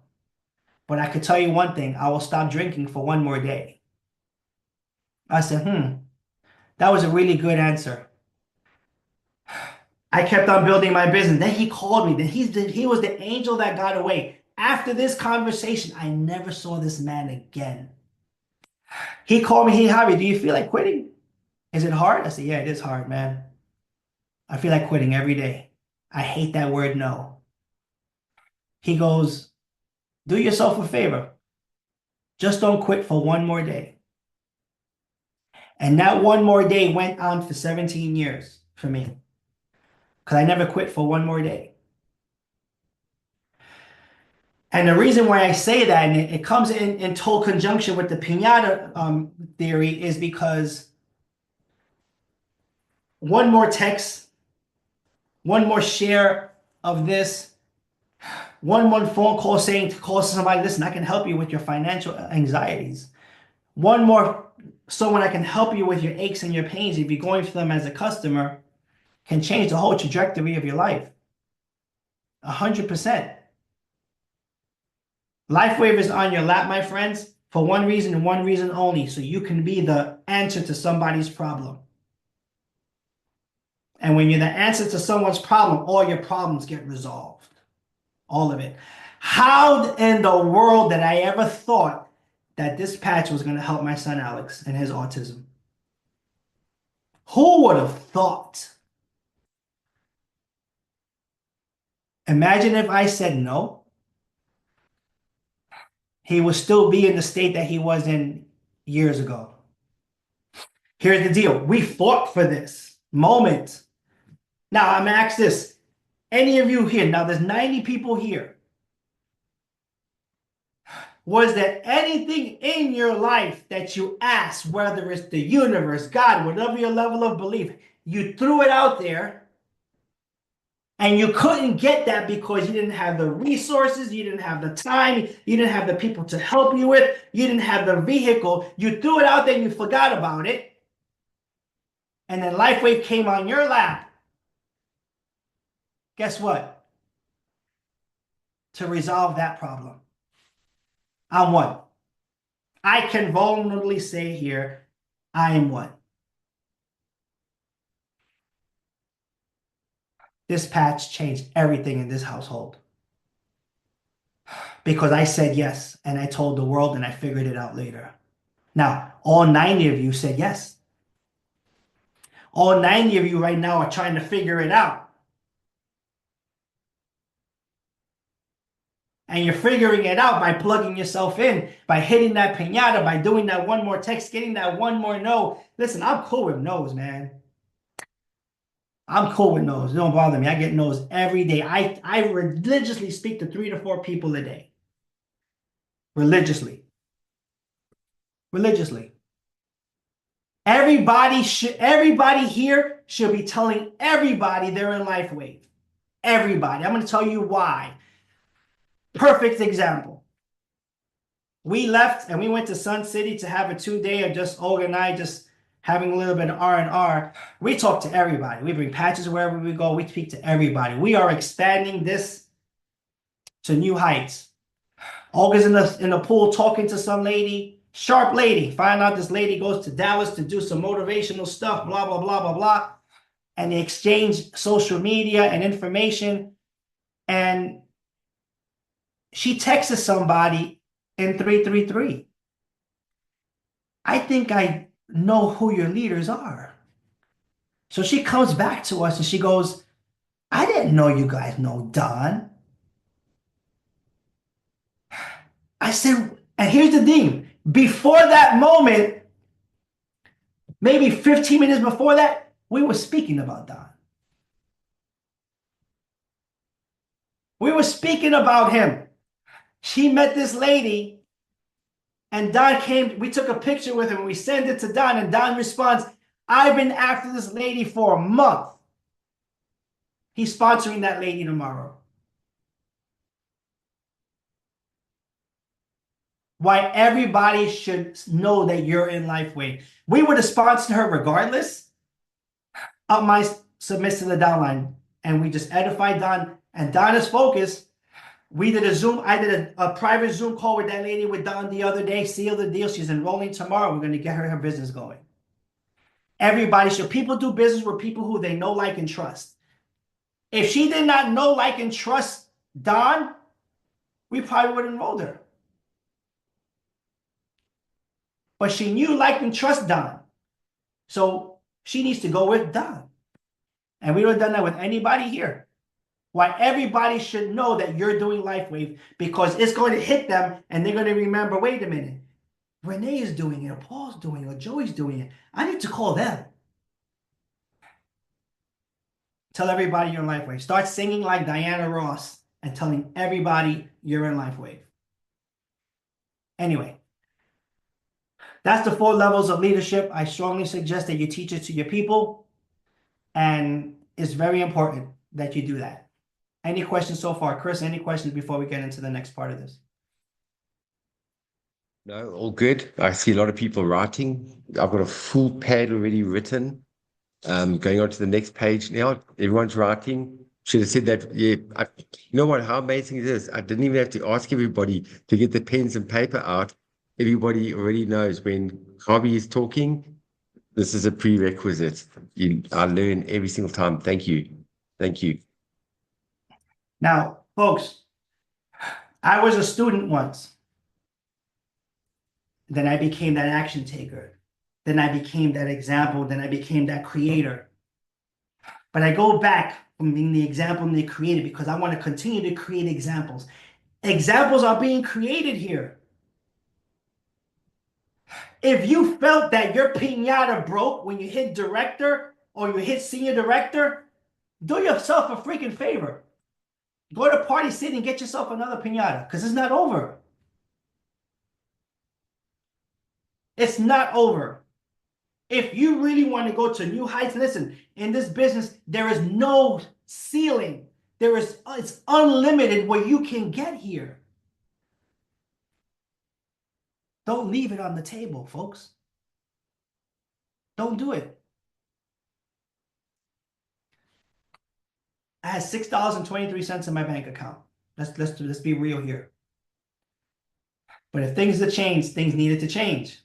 But I could tell you one thing. I will stop drinking for one more day." I said, that was a really good answer. I kept on building my business. Then he called me. Then he was the angel that got away. After this conversation, I never saw this man again. He called me, "Hey, Javi, do you feel like quitting? Is it hard?" I said, "Yeah, it is hard, man. I feel like quitting every day. I hate that word no." He goes, "Do yourself a favor. Just don't quit for one more day." And that one more day went on for 17 years for me because I never quit for one more day. And the reason why I say that, and it comes in total conjunction with the piñata theory, is because one more text, one more share of this, one more phone call saying to call somebody, "Listen, I can help you with your financial anxieties." One more someone I can help you with your aches and your pains if you're going through them as a customer can change the whole trajectory of your life. 100%. LifeWave is on your lap, my friends, for one reason and one reason only, so you can be the answer to somebody's problem. And when you're the answer to someone's problem, all your problems get resolved. All of it. How in the world did I ever thought that this patch was going to help my son Alex and his autism? Who would have thought? Imagine if I said no. He would still be in the state that he was in years ago. Here's the deal. We fought for this moment. Now, I'm going to ask this. Any of you here, now there's 90 people here. Was there anything in your life that you asked, whether it's the universe, God, whatever your level of belief, you threw it out there and you couldn't get that because you didn't have the resources, you didn't have the time, you didn't have the people to help you with, you didn't have the vehicle, you threw it out there and you forgot about it, and then LifeWave came on your lap. Guess what? To resolve that problem. I'm what? I can vulnerably say here, I am what? This patch changed everything in this household. Because I said yes, and I told the world, and I figured it out later. Now, all 90 of you said yes. All 90 of you right now are trying to figure it out. And you're figuring it out by plugging yourself in, by hitting that piñata, by doing that one more text, getting that one more no. Listen, I'm cool with no's, man. I'm cool with no's. It don't bother me. I get no's every day. I religiously speak to 3 to 4 people a day. Religiously. Religiously. Everybody here should be telling everybody they're in life wave. Everybody. I'm going to tell you why. Perfect example. We left and we went to Sun City to have a 2-day of just Olga and I just having a little bit of R&R. We talk to everybody. We bring patches wherever we go. We speak to everybody. We are expanding this to new heights. Olga's in the pool talking to some lady, sharp lady. Find out this lady goes to Dallas to do some motivational stuff, blah, blah, blah, blah, blah. And they exchange social media and information. And she texts somebody in 333. I think I know who your leaders are. So she comes back to us and she goes, I didn't know you guys know Don. I said, and here's the thing. Before that moment, maybe 15 minutes before that, we were speaking about Don. We were speaking about him. She met this lady and Don came, we took a picture with him and we sent it to Don and Don responds, I've been after this lady for a month. He's sponsoring that lady tomorrow. Why everybody should know that you're in life wave. We would have sponsored her regardless. Upline submits to the downline and we just edified Don and Don is focused. We did a Zoom. I did a private Zoom call with that lady with Don the other day. Sealed the deal. She's enrolling tomorrow. We're going to get her business going. Everybody should. People do business with people who they know, like, and trust. If she did not know, like, and trust Don, we probably would have enrolled her. But she knew, like, and trust Don. So she needs to go with Don. And we would have done that with anybody here. Why everybody should know that you're doing LifeWave because it's going to hit them and they're going to remember, wait a minute, Renee is doing it, or Paul's doing it, or Joey's doing it. I need to call them. Tell everybody you're in LifeWave. Start singing like Diana Ross and telling everybody you're in LifeWave. Anyway, that's the 4 levels of leadership. I strongly suggest that you teach it to your people. And it's very important that you do that. Any questions so far? Chris, any questions before we get into the next part of this? No, all good. I see a lot of people writing. I've got a full pad already written. Going on to the next page now. Everyone's writing. Should have said that. Yeah, you know what? How amazing is this? I didn't even have to ask everybody to get the pens and paper out. Everybody already knows when Javi is talking. This is a prerequisite. I learn every single time. Thank you. Thank you. Now, folks, I was a student once. Then I became that action taker. Then I became that example. Then I became that creator. But I go back from being the example and the creator because I want to continue to create examples. Examples are being created here. If you felt that your piñata broke when you hit director or you hit senior director, do yourself a freaking favor. Go to Party City and get yourself another piñata because it's not over. It's not over. If you really want to go to new heights, listen, in this business, there is no ceiling. It's unlimited where you can get here. Don't leave it on the table, folks. Don't do it. I had $6.23 in my bank account. Let's be real here. But if things had changed, things needed to change.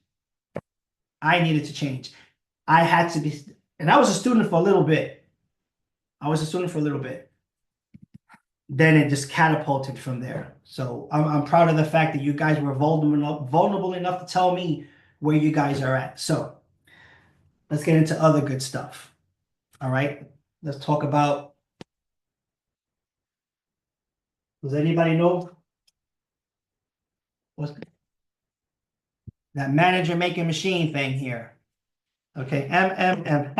I needed to change. I had to be, and I was a student for a little bit. Then it just catapulted from there. So I'm proud of the fact that you guys were vulnerable enough to tell me where you guys are at. So let's get into other good stuff. All right. Let's talk about, does anybody know what's that manager making machine thing here? Okay, M.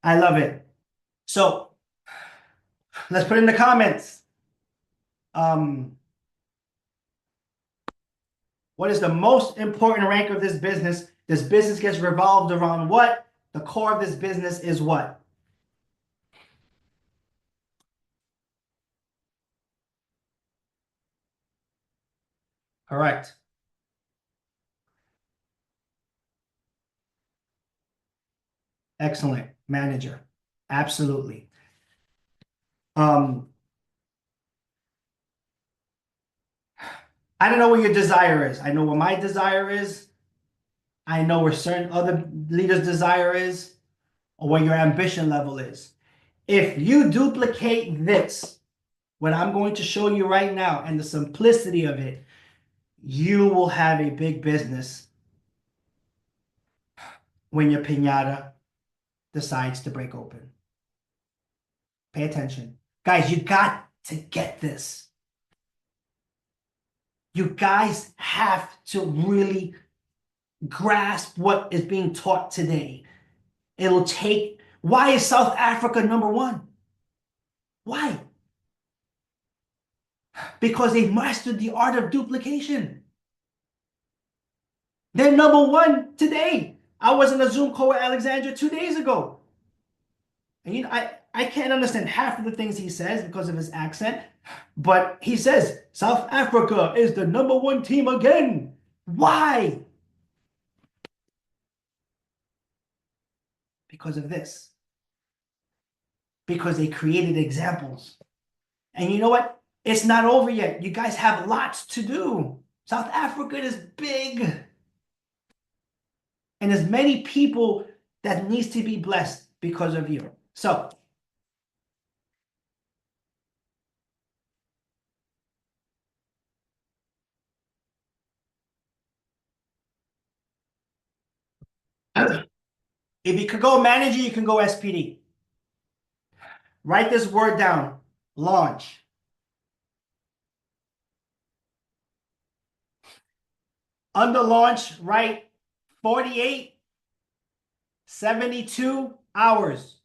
I love it. So let's put in the comments. What is the most important rank of this business? This business gets revolved around what? The core of this business is what? Correct. Excellent. Manager. Absolutely. I don't know what your desire is. I know what my desire is. I know where certain other leaders' desire is, or what your ambition level is. If you duplicate this, what I'm going to show you right now, and the simplicity of it, you will have a big business when your piñata decides to break open. Pay attention. Guys, you got to get this. You guys have to really grasp what is being taught today. It'll take, why is South Africa number one? Why? Because they mastered the art of duplication. They're number one today. I was in a Zoom call with Alexandra 2 days ago. And I can't understand half of the things he says because of his accent, but he says South Africa is the number one team again. Why? Because of this. Because they created examples. And you know what? It's not over yet. You guys have lots to do. South Africa is big. And there's many people that needs to be blessed because of you. So if you could go manager, you can go SPD. Write this word down. Launch. Under launch, write 48, 72 hours.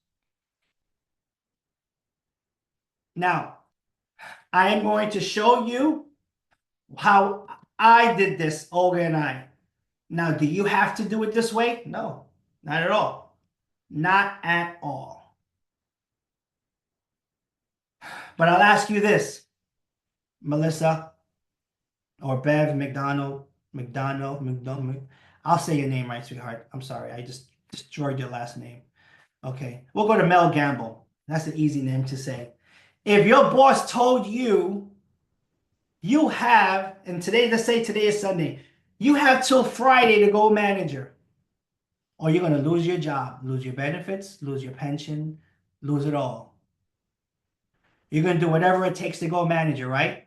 Now, I am going to show you how I did this, Olga and I. Now, do you have to do it this way? No, not at all. Not at all. But I'll ask you this, Melissa or Bev McDonald. I'll say your name right, sweetheart. I'm sorry. I just destroyed your last name. Okay. We'll go to Mel Gamble. That's an easy name to say. If your boss told you you have, and today, let's say today is Sunday, you have till Friday to go manager, or you're going to lose your job, lose your benefits, lose your pension, lose it all. You're going to do whatever it takes to go manager, right?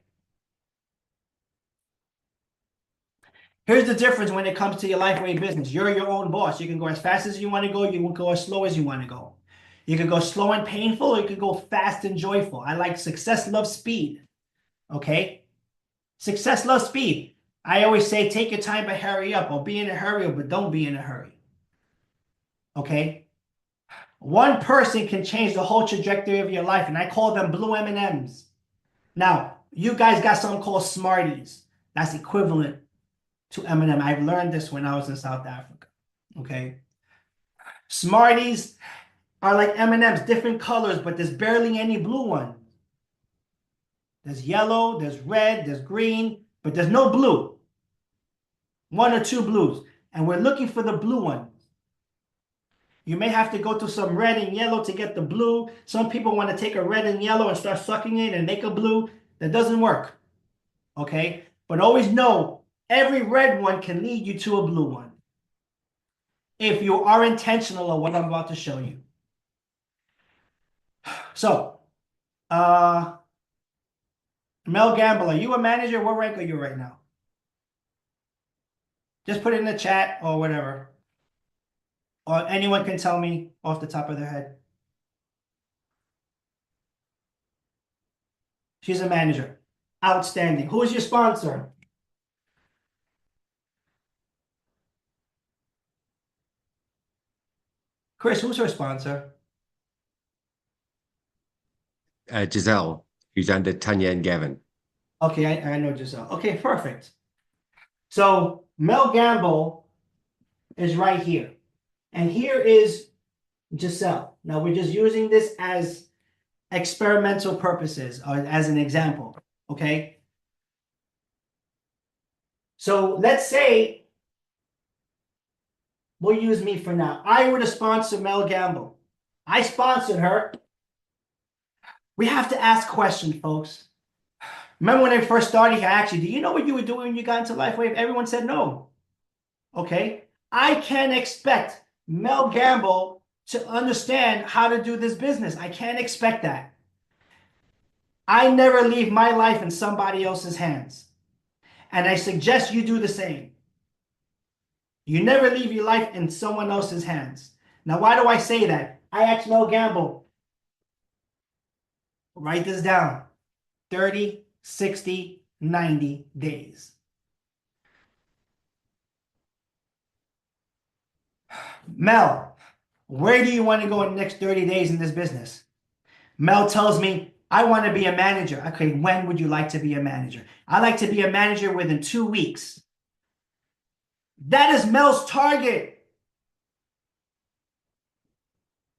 Here's the difference when it comes to your life or your business. You're your own boss. You can go as fast as you want to go. You can go as slow as you want to go. You can go slow and painful, or you can go fast and joyful. I like success, love, speed. Okay? Success, love, speed. I always say take your time but hurry up, or be in a hurry, but don't be in a hurry. Okay? One person can change the whole trajectory of your life, and I call them blue M&Ms. Now, you guys got something called Smarties. That's equivalent to M&M. I've learned this when I was in South Africa. Okay? Smarties are like M&Ms, different colors, but there's barely any blue ones. There's yellow, there's red, there's green, but there's no blue. One or two blues. And we're looking for the blue ones. You may have to go to some red and yellow to get the blue. Some people want to take a red and yellow and start sucking it and make a blue. That doesn't work. Okay? But always know, every red one can lead you to a blue one, if you are intentional of what I'm about to show you. So, Mel Gamble, are you a manager? What rank are you right now? Just put it in the chat or whatever. Or anyone can tell me off the top of their head. She's a manager. Outstanding. Who is your sponsor? Chris, who's her sponsor? Giselle, who's under Tanya and Gavin. Okay, I know Giselle. Okay, perfect. So Mel Gamble is right here. And here is Giselle. Now we're just using this as experimental purposes or as an example. Okay. So let's say we'll use me for now. I were to sponsor Mel Gamble. I sponsored her. We have to ask questions, folks. Remember when I first started here, actually, do you know what you were doing when you got into LifeWave? Everyone said no. Okay. I can't expect Mel Gamble to understand how to do this business. I can't expect that. I never leave my life in somebody else's hands. And I suggest you do the same. You never leave your life in someone else's hands. Now, why do I say that? I asked Mel Gamble, write this down, 30, 60, 90 days. Mel, where do you want to go in the next 30 days in this business? Mel tells me, I want to be a manager. Okay, when would you like to be a manager? I like to be a manager within 2 weeks. That is Mel's target.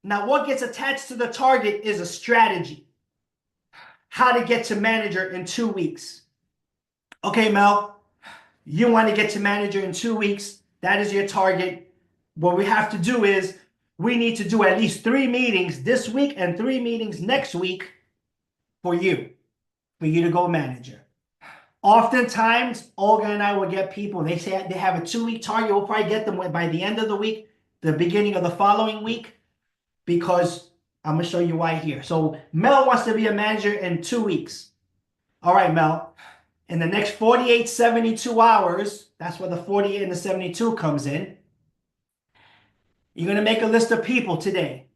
Now, what gets attached to the target is a strategy. How to get to manager in 2 weeks. Okay, Mel, you want to get to manager in 2 weeks. That is your target. What we have to do is we need to do at least 3 meetings this week and 3 meetings next week for you to go manager. Oftentimes, Olga and I will get people, they say they have a 2-week target. We'll probably get them by the end of the week, the beginning of the following week, because I'm going to show you why here. So Mel wants to be a manager in 2 weeks. All right, Mel, in the next 48, 72 hours, that's where the 48 and the 72 comes in. You're going to make a list of people today,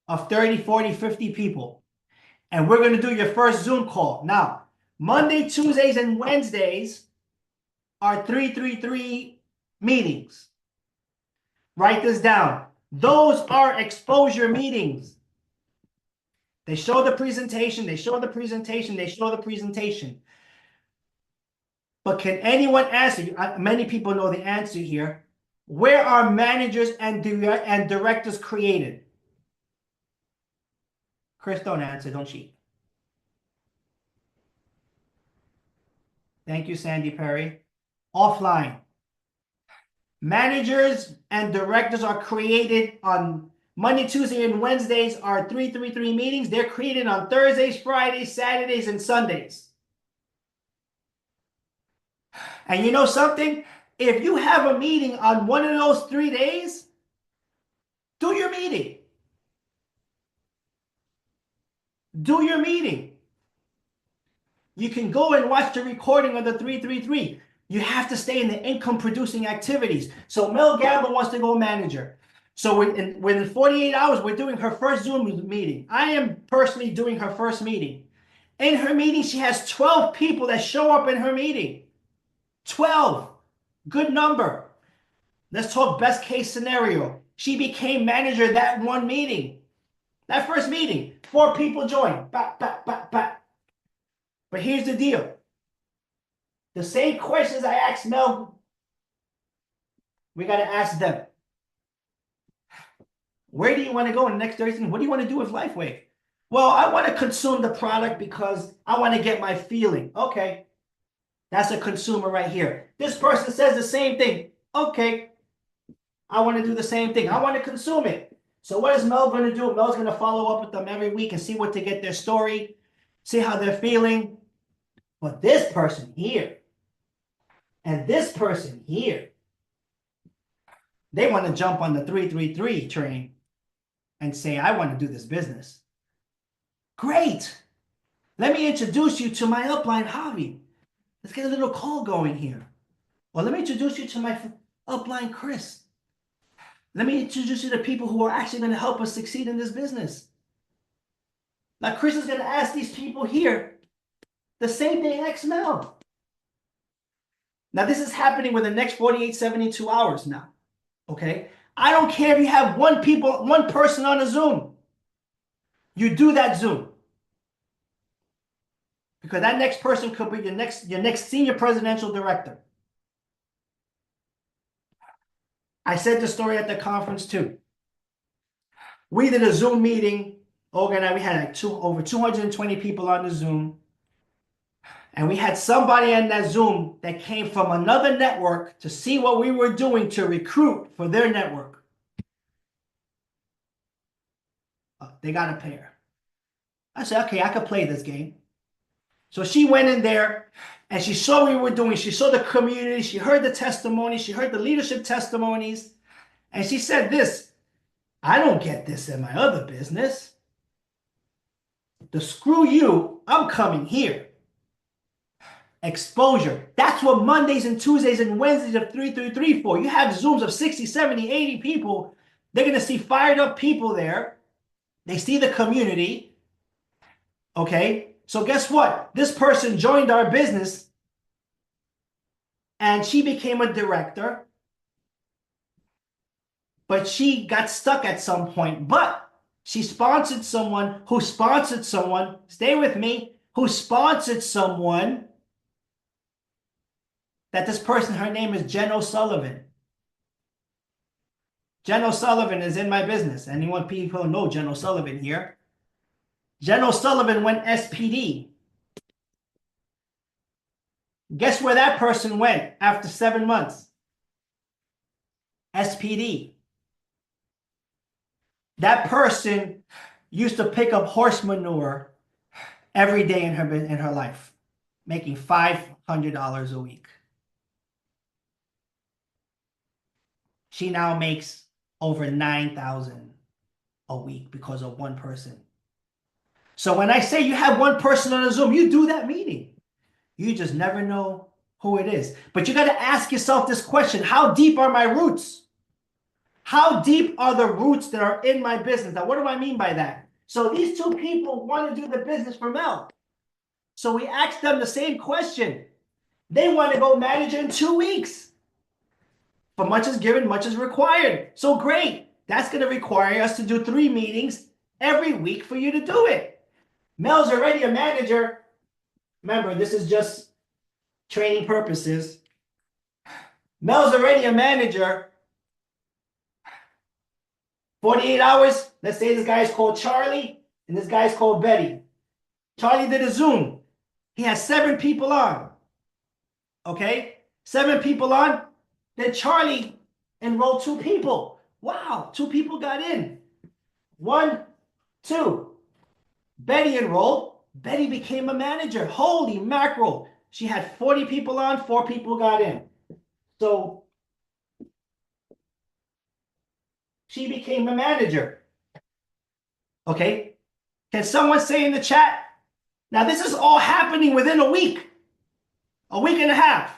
of 30, 40, 50 people. And we're going to do your first Zoom call. Now, Monday, Tuesdays, and Wednesdays are 333 meetings. Write this down. Those are exposure meetings. They show the presentation, they show the presentation, they show the presentation. But can anyone answer you? Many people know the answer here. Where are managers and directors created? Chris, don't answer, don't cheat. Thank you, Sandy Perry. Offline. Managers and directors are created on Monday, Tuesday, and Wednesdays are 333 meetings. They're created on Thursdays, Fridays, Saturdays, and Sundays. And you know something? If you have a meeting on one of those 3 days, do your meeting. Do your meeting. You can go and watch the recording of the 333. You have to stay in the income producing activities. So Mel Gamble wants to go manager. So within 48 hours, we're doing her first Zoom meeting. I am personally doing her first meeting. In her meeting, she has 12 people that show up in her meeting. 12. Good number. Let's talk best case scenario. She became manager that one meeting. That first meeting. 4 people joined. But here's the deal. The same questions I asked Mel, we got to ask them. Where do you want to go in the next 30 seconds? What do you want to do with LifeWave? Well, I want to consume the product because I want to get my feeling. Okay. That's a consumer right here. This person says the same thing. Okay. I want to do the same thing. I want to consume it. So what is Mel going to do? Mel's going to follow up with them every week and see what to get their story, see how they're feeling. But this person here and this person here, they want to jump on the 333 train and say, I want to do this business. Great. Let me introduce you to my upline, Javi. Let's get a little call going here. Well, let me introduce you to Upline Chris. Let me introduce you to people who are actually going to help us succeed in this business. Now, Chris is going to ask these people here the same thing ex Mel. Now, this is happening within the next 48, 72 hours now. Okay? I don't care if you have one person on a Zoom. You do that Zoom. Because that next person could be your next senior presidential director. I said the story at the conference too. We did a Zoom meeting. Olga and I, we had like over 220 people on the Zoom. And we had somebody in that Zoom that came from another network to see what we were doing to recruit for their network. They got a pair. I said, okay, I could play this game. So she went in there and she saw what we were doing. She saw the community. She heard the testimonies. She heard the leadership testimonies. And she said this, I don't get this in my other business. The screw you, I'm coming here. Exposure. That's what Mondays and Tuesdays and Wednesdays of 333 for. You have Zooms of 60, 70, 80 people. They're going to see fired up people there. They see the community. Okay? So guess what? This person joined our business and she became a director. But she got stuck at some point. But she sponsored someone who sponsored someone. Stay with me. Who sponsored someone. That this person, her name is Jen O'Sullivan. Jen O'Sullivan is in my business. Anyone people know Jen O'Sullivan here? Jen O'Sullivan went SPD. Guess where that person went after 7 months? SPD. That person used to pick up horse manure every day in her life, making $500 a week. She now makes over $9,000 a week because of one person. So when I say you have one person on a Zoom, you do that meeting. You just never know who it is. But you got to ask yourself this question: how deep are my roots? How deep are the roots that are in my business? Now, what do I mean by that? So these two people want to do the business for Mel. So we asked them the same question. They want to go manager in 2 weeks. For much is given, much is required. So great. That's going to require us to do 3 meetings every week for you to do it. Mel's already a manager. Remember, this is just training purposes. Mel's already a manager. 48 hours. Let's say this guy is called Charlie and this guy is called Betty. Charlie did a Zoom. He has 7 people on. Okay? 7 people on. Then Charlie enrolled 2 people. Wow, 2 people got in. 1, 2. Betty enrolled. Betty became a manager. Holy mackerel. She had 40 people on, 4 people got in. So she became a manager. Okay? Can someone say in the chat? Now, this is all happening within a week and a half.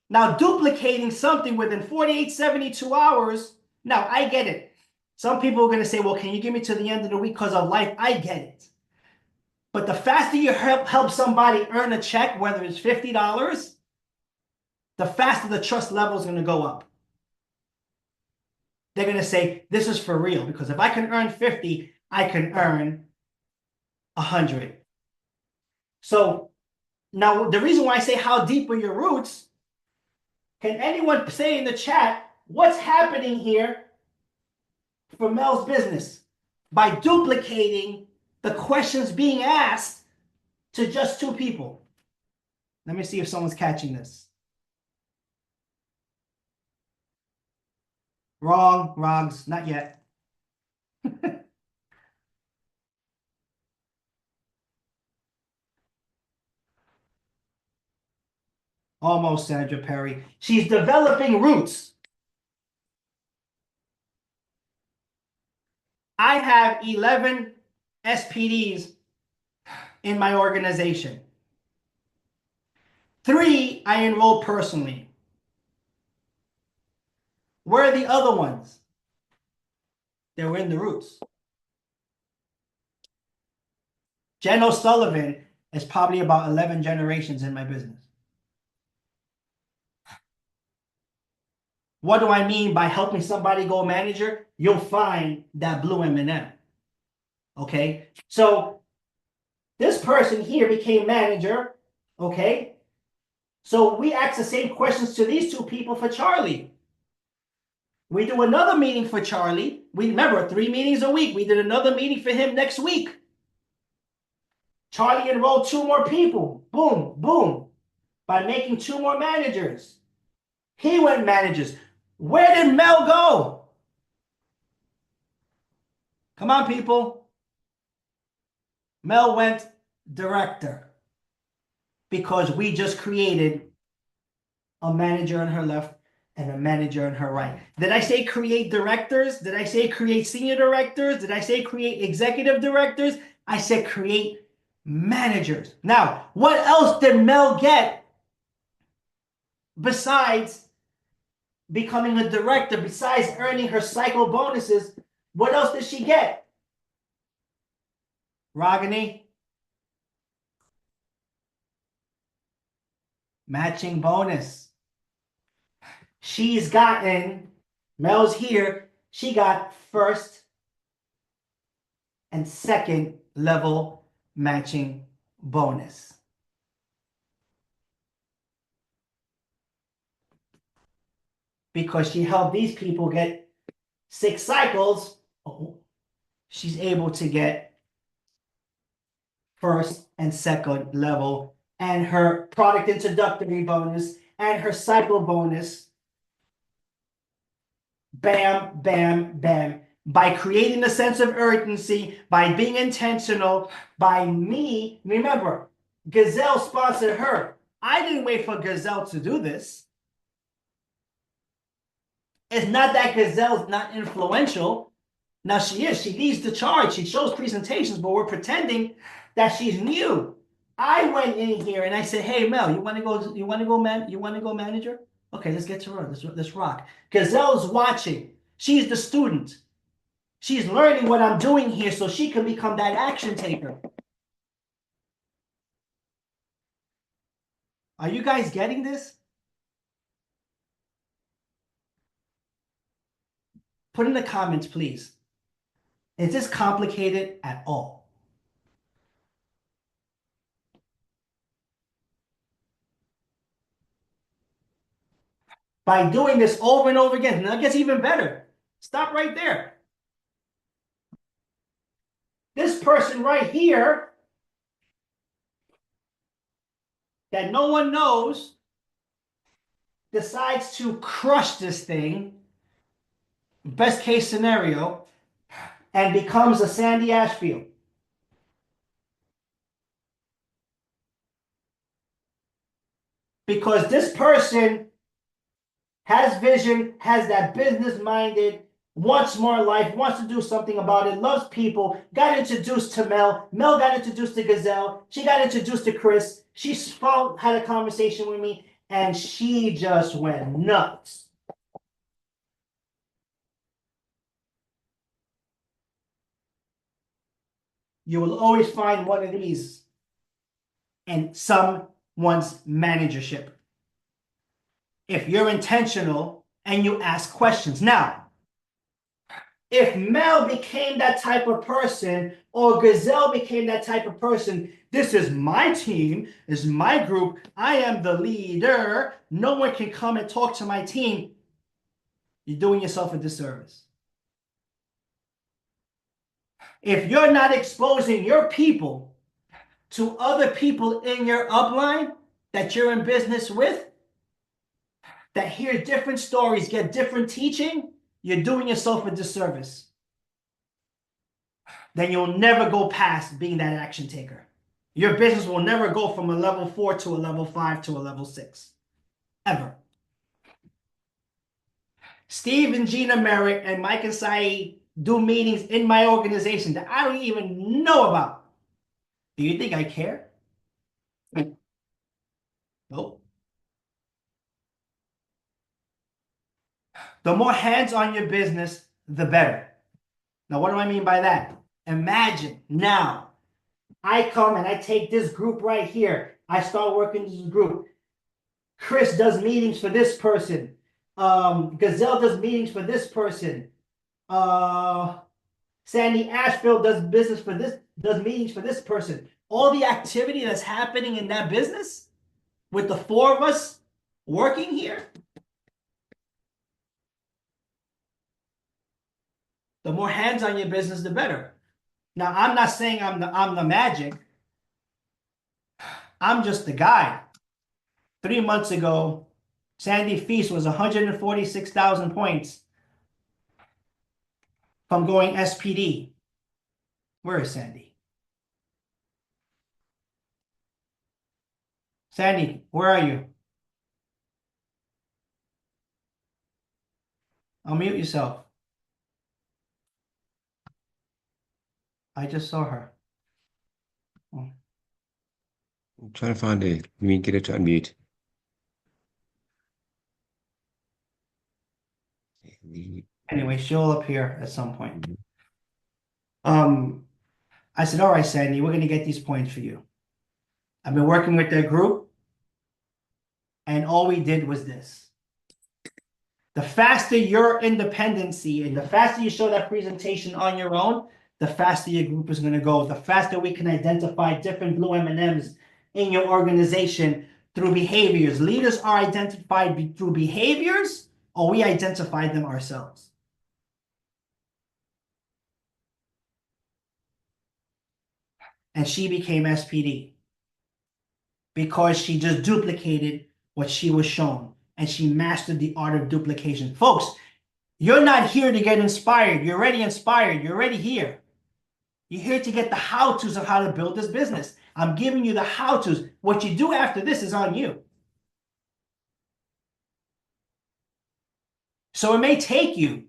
Now, duplicating something within 48, 72 hours. Now, I get it. Some people are going to say, well, can you give me to the end of the week because of life? I get it. But the faster you help somebody earn a check, whether it's $50, the faster the trust level is going to go up. They're going to say, this is for real. Because if I can earn 50, I can earn 100. So now the reason why I say how deep are your roots, can anyone say in the chat, what's happening here for Mel's business by duplicating the questions being asked to just 2 people? Let me see if someone's catching this. Wrong, wrongs, not yet. Almost, Sandra Perry. She's developing roots. I have 11 SPDs in my organization. 3 I enrolled personally. Where are the other ones? They were in the roots. Jen O'Sullivan is probably about 11 generations in my business. What do I mean by helping somebody go manager? You'll find that blue M&M. Okay, so this person here became manager. Okay, so we ask the same questions to these 2 people for Charlie. We do another meeting for Charlie. We remember 3 meetings a week. We did another meeting for him next week. Charlie enrolled 2 more people. Boom, boom. By making 2 more managers. He went managers. Where did Mel go? Come on, people. Mel went director. Because we just created a manager on her left and a manager on her right. Did I say create directors? Did I say create senior directors? Did I say create executive directors? I said create managers. Now, what else did Mel get besides becoming a director, besides earning her cycle bonuses? What else did she get? Ragini? Matching bonus. She's gotten, Mel's here, she got first and second level matching bonus. Because she helped these people get 6 cycles, she's able to get first and second level, and her product introductory bonus and her cycle bonus. Bam, bam, bam. By creating a sense of urgency, by being intentional, by me, remember, Gazelle sponsored her. I didn't wait for Gazelle to do this. It's not that Gazelle's not influential. Now she is. She leads the charge. She shows presentations, but we're pretending that she's new. I went in here and I said, "Hey Mel, you want to go manager? Okay, let's get to her. Let's rock." Gazelle's watching. She's the student. She's learning what I'm doing here so she can become that action taker. Are you guys getting this? Put in the comments, please. Is this complicated at all? By doing this over and over again, now it gets even better. Stop right there. This person right here that no one knows decides to crush this thing, best case scenario, and becomes a Sandy Ashfield. Because this person has vision, has that business-minded, wants more life, wants to do something about it, loves people, got introduced to Mel. Mel got introduced to Gazelle. She got introduced to Chris. She had a conversation with me, and she just went nuts. You will always find one of these in someone's managership. If you're intentional and you ask questions. Now, if Mel became that type of person or Gazelle became that type of person, this is my team, this is my group, I am the leader, no one can come and talk to my team, you're doing yourself a disservice. If you're not exposing your people to other people in your upline that you're in business with, that hear different stories, get different teaching, you're doing yourself a disservice. Then you'll never go past being that action taker. Your business will never go from a level 4 to a level 5 to a level 6. Ever. Steve and Gina Merritt and Mike and Saeed do meetings in my organization that I don't even know about. Do you think I care? Nope. The more hands on your business, the better. Now, what do I mean by that? Imagine now I come and I take this group right here. I start working this group. Chris does meetings for this person. Gazelle does meetings for this person. Sandy Ashfield does business for this, does meetings for this person. All the activity that's happening in that business with the four of us working here, the more hands on your business, the better. Now, I'm not saying I'm the magic. I'm just the guy. 3 months ago, Sandy Feast was 146,000 points from going SPD. Where is Sandy? Sandy, where are you? Unmute yourself. I just saw her. Oh. I'm trying to find it. You mean get it to unmute? Anyway, she'll appear at some point. I said, all right, Sandy, we're going to get these points for you. I've been working with their group, and all we did was this. The faster your independency and the faster you show that presentation on your own, the faster your group is going to go. The faster we can identify different blue M&Ms in your organization through behaviors. Leaders are identified through behaviors, or we identify them ourselves. And she became SPD because she just duplicated what she was shown, and she mastered the art of duplication. Folks, you're not here to get inspired. You're already inspired. You're already here. You're here to get the how-tos of how to build this business. I'm giving you the how-tos. What you do after this is on you. So it may take you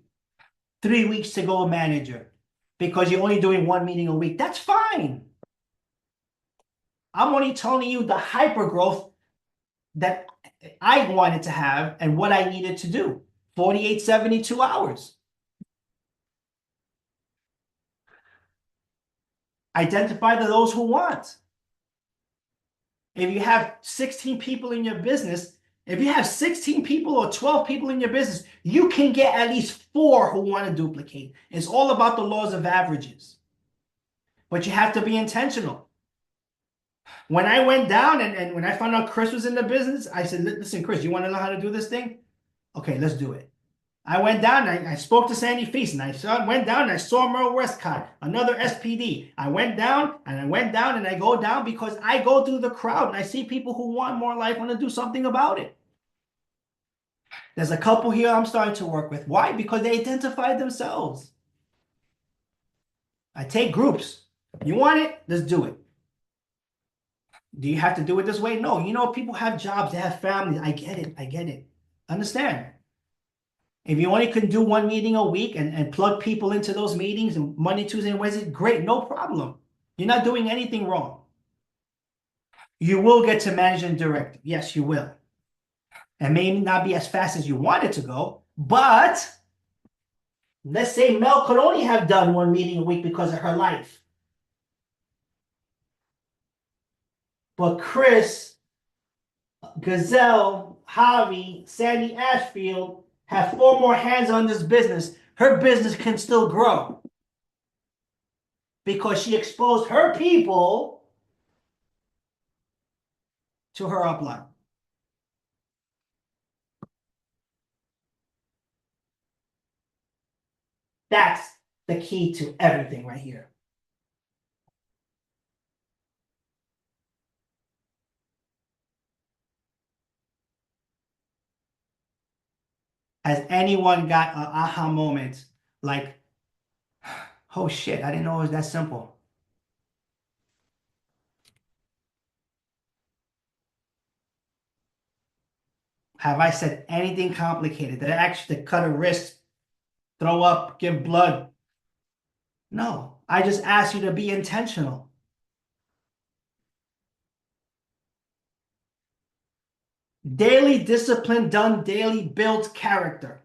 3 weeks to go a manager because you're only doing one meeting a week. That's fine. I'm only telling you the hyper growth that I wanted to have and what I needed to do. 48, 72 hours. Identify those who want. If you have 16 people in your business, if you have 16 people or 12 people in your business, you can get at least 4 who want to duplicate. It's all about the laws of averages. But you have to be intentional. When I went down and when I found out Chris was in the business, I said, listen, Chris, you want to know how to do this thing? Okay, let's do it. I went down and I spoke to Sandy Feast, and I went down and I saw Merle Westcott, another SPD. I went down and I go down because I go through the crowd and I see people who want more life, want to do something about it. There's a couple here I'm starting to work with. Why? Because they identified themselves. I take groups. You want it? Let's do it. Do you have to do it this way? No. You know, people have jobs, they have families. I get it. I get it. Understand? If you only can do one meeting a week and plug people into those meetings and Monday, Tuesday, and Wednesday, great, no problem. You're not doing anything wrong. You will get to managing director. Yes, you will. It may not be as fast as you want it to go, but let's say Mel could only have done one meeting a week because of her life. But Chris, Gazelle, Javi, Sandy Ashfield have 4 more hands on this business. Her business can still grow because she exposed her people to her upline. That's the key to everything right here. Has anyone got an aha moment like, oh shit, I didn't know it was that simple? Have I said anything complicated? Did I actually cut a wrist, throw up, give blood? No, I just asked you to be intentional. Daily discipline done daily builds character.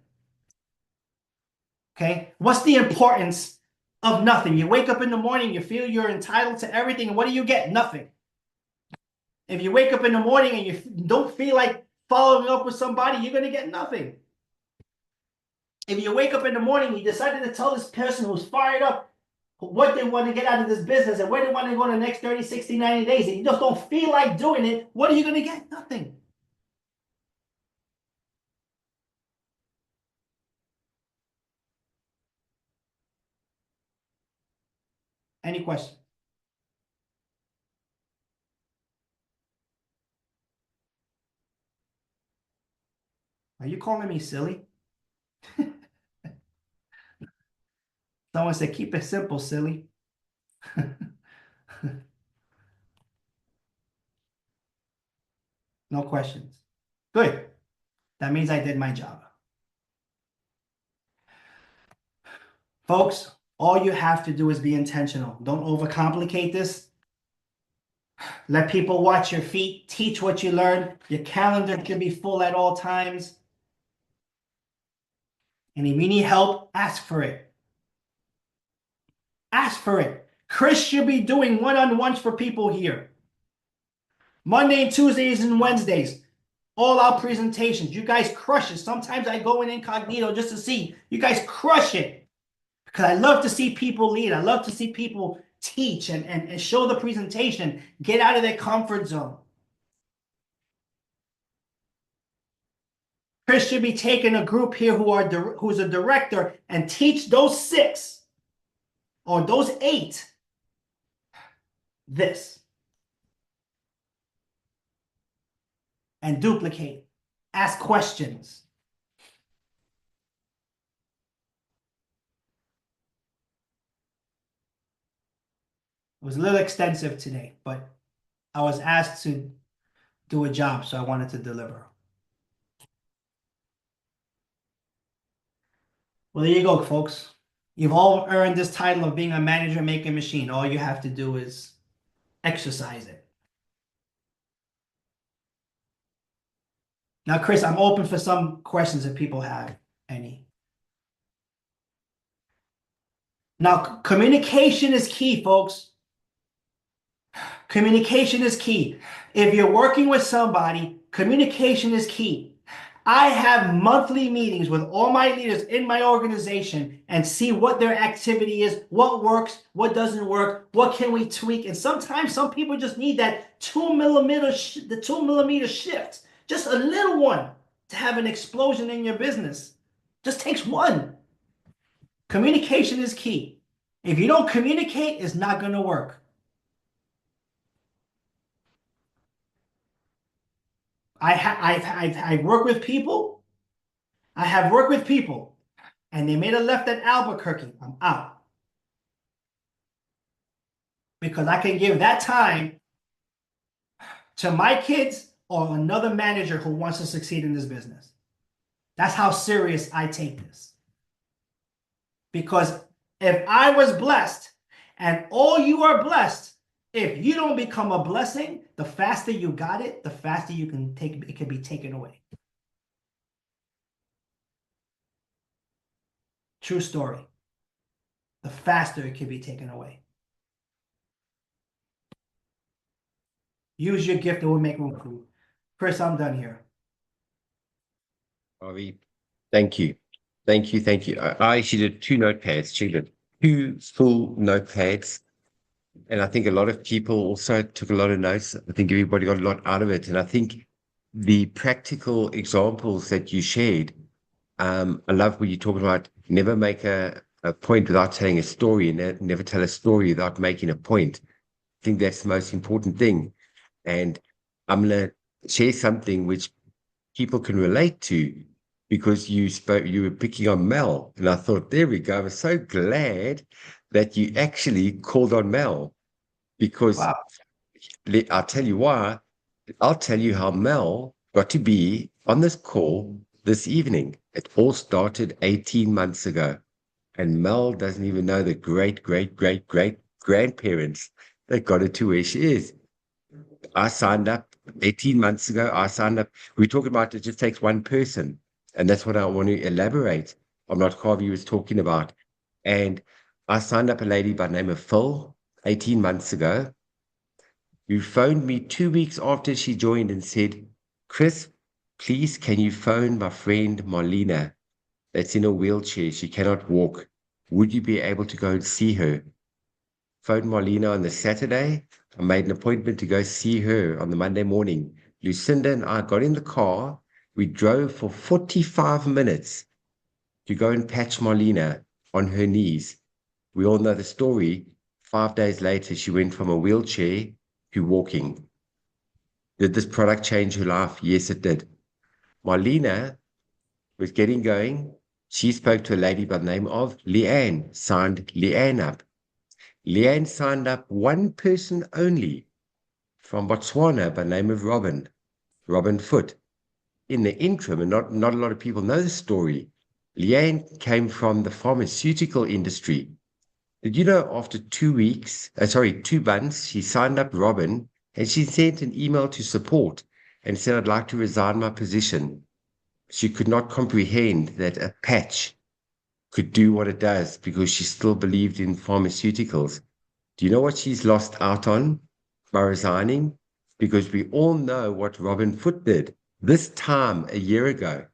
Okay? What's the importance of nothing? You wake up in the morning, you feel you're entitled to everything, and what do you get? Nothing. If you wake up in the morning and you don't feel like following up with somebody, you're going to get nothing. If you wake up in the morning, you decided to tell this person who's fired up what they want to get out of this business and where they want to go in the next 30, 60, 90 days, and you just don't feel like doing it, what are you going to get? Nothing. Any question? Are you calling me silly? Someone said, keep it simple, silly. No questions. Good. That means I did my job. Folks, all you have to do is be intentional. Don't overcomplicate this. Let people watch your feet. Teach what you learn. Your calendar should be full at all times. And if you need help, ask for it. Ask for it. Chris should be doing one-on-ones for people here. Monday, Tuesdays, and Wednesdays. All our presentations. You guys crush it. Sometimes I go in incognito just to see. You guys crush it. Because I love to see people lead. I love to see people teach and show the presentation. Get out of their comfort zone. Chris should be taking a group here who's a director and teach those 6 or those 8 this. And duplicate. Ask questions. It was a little extensive today, but I was asked to do a job, so I wanted to deliver. Well, there you go, folks. You've all earned this title of being a manager making machine. All you have to do is exercise it. Now, Chris, I'm open for some questions if people have any. Now, communication is key, folks. Communication is key. If you're working with somebody, communication is key. I have monthly meetings with all my leaders in my organization and see what their activity is, what works, what doesn't work, what can we tweak. And sometimes some people just need that 2mm, the 2mm shift, just a little one to have an explosion in your business. Just takes one. Communication is key. If you don't communicate, it's not going to work. I work with people. I have worked with people, and they made a left at Albuquerque. I'm out. Because I can give that time to my kids or another manager who wants to succeed in this business. That's how serious I take this. Because if I was blessed, and all you are blessed, if you don't become a blessing, the faster you got it, the faster you can take it can be taken away. True story. The faster it can be taken away. Use your gift, it will make room for you. Chris, I'm done here. Javi, thank you. Thank you. Thank you. I actually did 2 notepads. She did 2 full notepads. And I think a lot of people also took a lot of notes. I think everybody got a lot out of it. And I think the practical examples that you shared, I love when you talk about never make a point without telling a story and never tell a story without making a point. I think that's the most important thing. And I'm going to share something which people can relate to because you were picking on Mel. And I thought, there we go. I was so glad that you actually called on Mel because Wow. I'll tell you why. I'll tell you how Mel got to be on this call this evening. It all started 18 months ago. And Mel doesn't even know the great grandparents that got her to where she is. I signed up 18 months ago, I signed up. We're talking about it just takes one person. And that's what I want to elaborate on what Harvey was talking about. And I signed up a lady by the name of Phil 18 months ago, who phoned me 2 weeks after she joined and said, Chris, please, can you phone my friend Marlena that's in a wheelchair? She cannot walk. Would you be able to go and see her? Phoned Marlena on the Saturday. I made an appointment to go see her on the Monday morning. Lucinda and I got in the car. We drove for 45 minutes to go and patch Marlena on her knees. We all know the story. 5 days later, she went from a wheelchair to walking. Did this product change her life? Yes, it did. Marlena was getting going. She spoke to a lady by the name of Leanne, signed Leanne up. Leanne signed up one person only from Botswana by the name of Robin Foot. In the interim, and not a lot of people know the story, Leanne came from the pharmaceutical industry. Did you know after 2 months, she signed up Robin and she sent an email to support and said, I'd like to resign my position. She could not comprehend that a patch could do what it does because she still believed in pharmaceuticals. Do you know what she's lost out on by resigning? Because we all know what Robin Foot did. This time a year ago,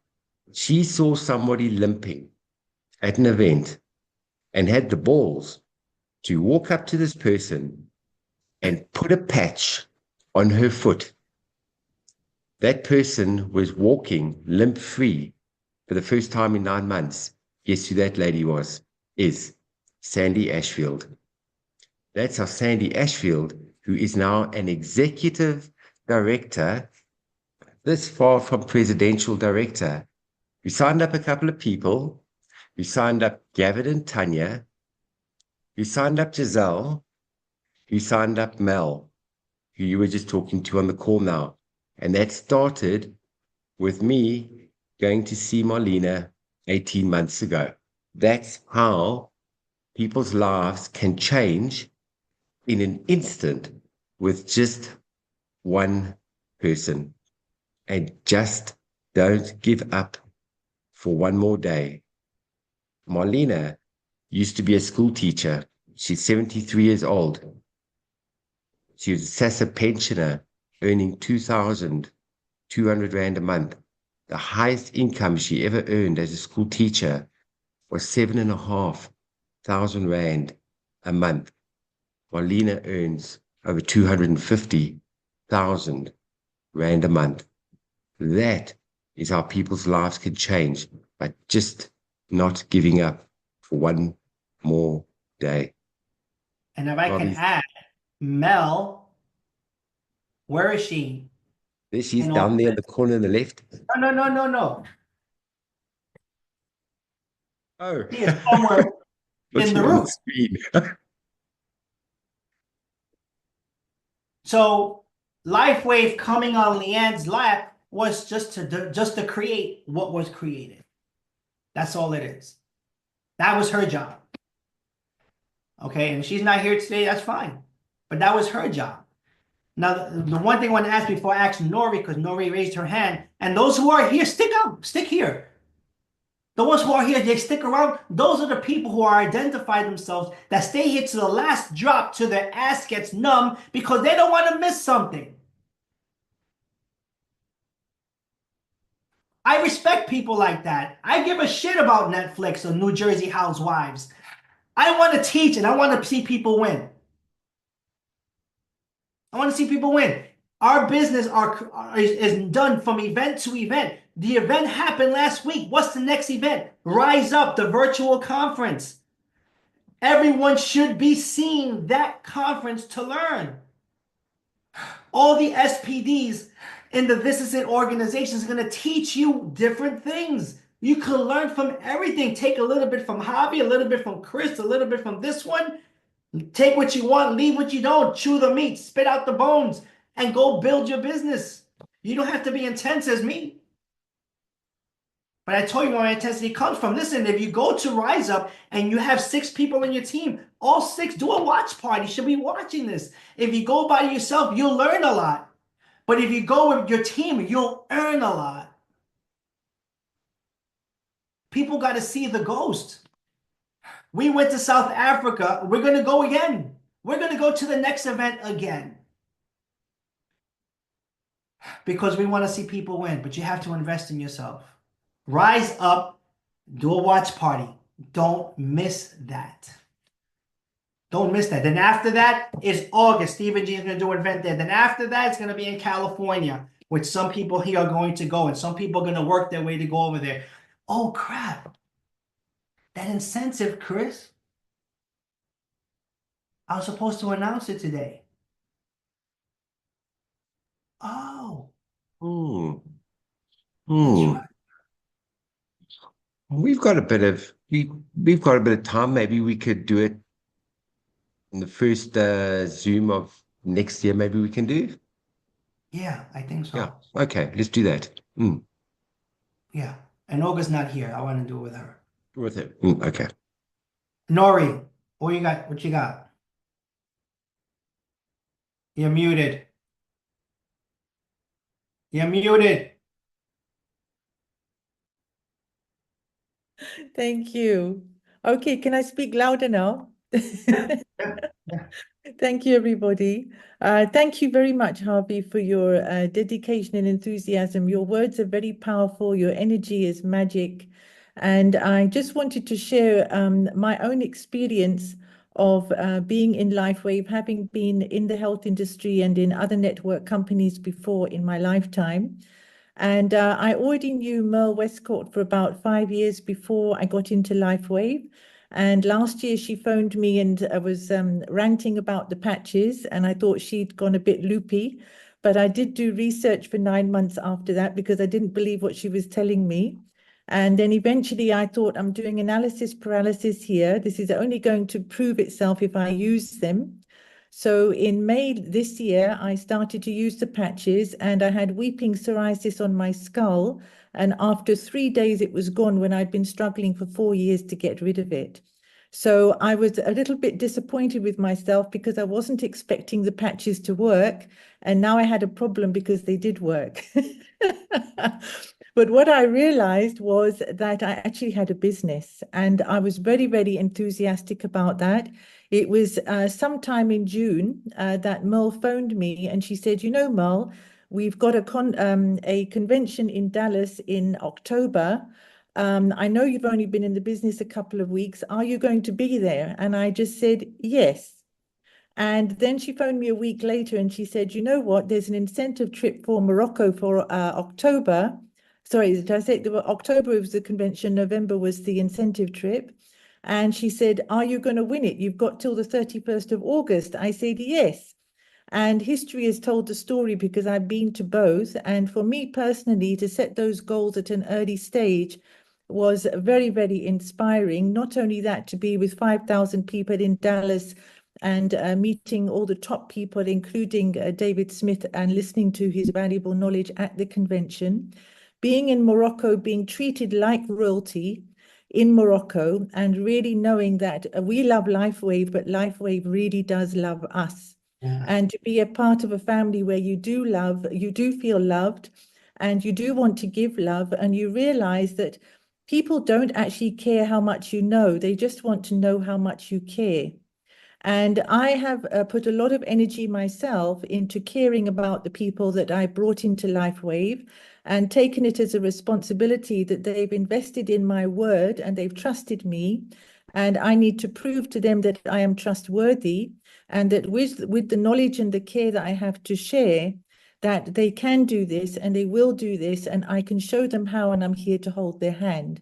she saw somebody limping at an event and had the balls to walk up to this person and put a patch on her foot. That person was walking limp-free for the first time in 9 months. Guess who that lady is Sandy Ashfield. That's how Sandy Ashfield, who is now an executive director, this far from presidential director. We signed up a couple of people. We signed up Gavin and Tanya. We signed up Giselle. We signed up Mel, who you were just talking to on the call now. And that started with me going to see Marlena 18 months ago. That's how people's lives can change in an instant with just one person. And just don't give up for one more day. Marlena used to be a school teacher. She's 73 years old. She was a SASSA pensioner earning 2,200 Rand a month. The highest income she ever earned as a school teacher was 7,500 Rand a month. Marlena earns over 250,000 Rand a month. That is how people's lives can change by just not giving up for one more day. And if I can add, Mel, where is she? She's down there in the corner on the left. No. Oh. She is somewhere in the room. Screen. So LifeWave coming on Leanne's lap was just to create what was created. That's all it is. That was her job. Okay, and she's not here today, that's fine. But that was her job. Now, the one thing I want to ask before I ask Nori, because Nori raised her hand, and those who are here, stick here. The ones who are here, they stick around. Those are the people who are identify themselves that stay here to the last drop till their ass gets numb because they don't want to miss something. I respect people like that. I give a shit about Netflix or New Jersey Housewives. I want to teach and I want to see people win. I want to see people win. Our business is done from event to event. The event happened last week. What's the next event? Rise Up, the virtual conference. Everyone should be seeing that conference to learn. All the SPDs in the This Is It organization is going to teach you different things. You can learn from everything. Take a little bit from Javi, a little bit from Chris, a little bit from this one. Take what you want, leave what you don't. Chew the meat, spit out the bones, and go build your business. You don't have to be intense as me. But I told you where my intensity comes from. Listen, if you go to Rise Up and you have 6 people in your team, all 6 do a watch party. You should be watching this. If you go by yourself, you'll learn a lot. But if you go with your team, you'll earn a lot. People got to see the ghost. We went to South Africa. We're going to go again. We're going to go to the next event again. Because we want to see people win, but you have to invest in yourself. Rise up, do a watch party. Don't miss that. Don't miss that. Then after that is August. Stephen G is going to do an event there. Then after that, it's going to be in California, which some people here are going to go, and some people are going to work their way to go over there. Oh, crap. That incentive, Chris. I was supposed to announce it today. Oh, Hmm. that's Hmm. right. We've got a bit of we've got a bit of time. Maybe we could do it in the first Zoom of next year. Maybe we can do. Yeah, I think Yeah. so. Okay. Let's do that. Yeah. And Olga's not here. I want to do it with her. With it. Okay. Nori, what you got? What you got? You're muted. You're muted. Thank you. Okay, can I speak louder now? Yeah, yeah. Thank you, everybody. Thank you very much, Harvey, for your dedication and enthusiasm. Your words are very powerful. Your energy is magic. And I just wanted to share my own experience of being in LifeWave, having been in the health industry and in other network companies before in my lifetime. And I already knew Merle Westcott for about 5 years before I got into LifeWave. And last year she phoned me and was ranting about the patches, and I thought she'd gone a bit loopy. But I did do research for 9 months after that because I didn't believe what she was telling me. And then eventually I thought, I'm doing analysis paralysis here. This is only going to prove itself if I use them. So in May this year, I started to use the patches and I had weeping psoriasis on my skull. And after 3 days, it was gone when I'd been struggling for 4 years to get rid of it. So I was a little bit disappointed with myself because I wasn't expecting the patches to work. And now I had a problem because they did work. But what I realized was that I actually had a business and I was very, very enthusiastic about that. It was sometime in June that Merle phoned me and she said, you know, Merle, we've got a convention in Dallas in October. I know you've only been in the business a couple of weeks. Are you going to be there? And I just said, yes. And then she phoned me a week later and she said, you know what, there's an incentive trip for Morocco for October. Sorry, did I say October was the convention, November was the incentive trip. And she said, are you going to win it? You've got till the 31st of August. I said, yes. And history has told the story because I've been to both. And for me personally, to set those goals at an early stage was very, very inspiring. Not only that, to be with 5,000 people in Dallas and meeting all the top people, including David Smith, and listening to his valuable knowledge at the convention. Being in Morocco, being treated like royalty in Morocco, and really knowing that we love LifeWave, but LifeWave really does love us. Yeah. And to be a part of a family where you do love, you do feel loved, and you do want to give love, and you realize that people don't actually care how much you know, they just want to know how much you care. And I have put a lot of energy myself into caring about the people that I brought into LifeWave and taken it as a responsibility that they've invested in my word and they've trusted me. And I need to prove to them that I am trustworthy and that with the knowledge and the care that I have to share, that they can do this and they will do this, and I can show them how, and I'm here to hold their hand.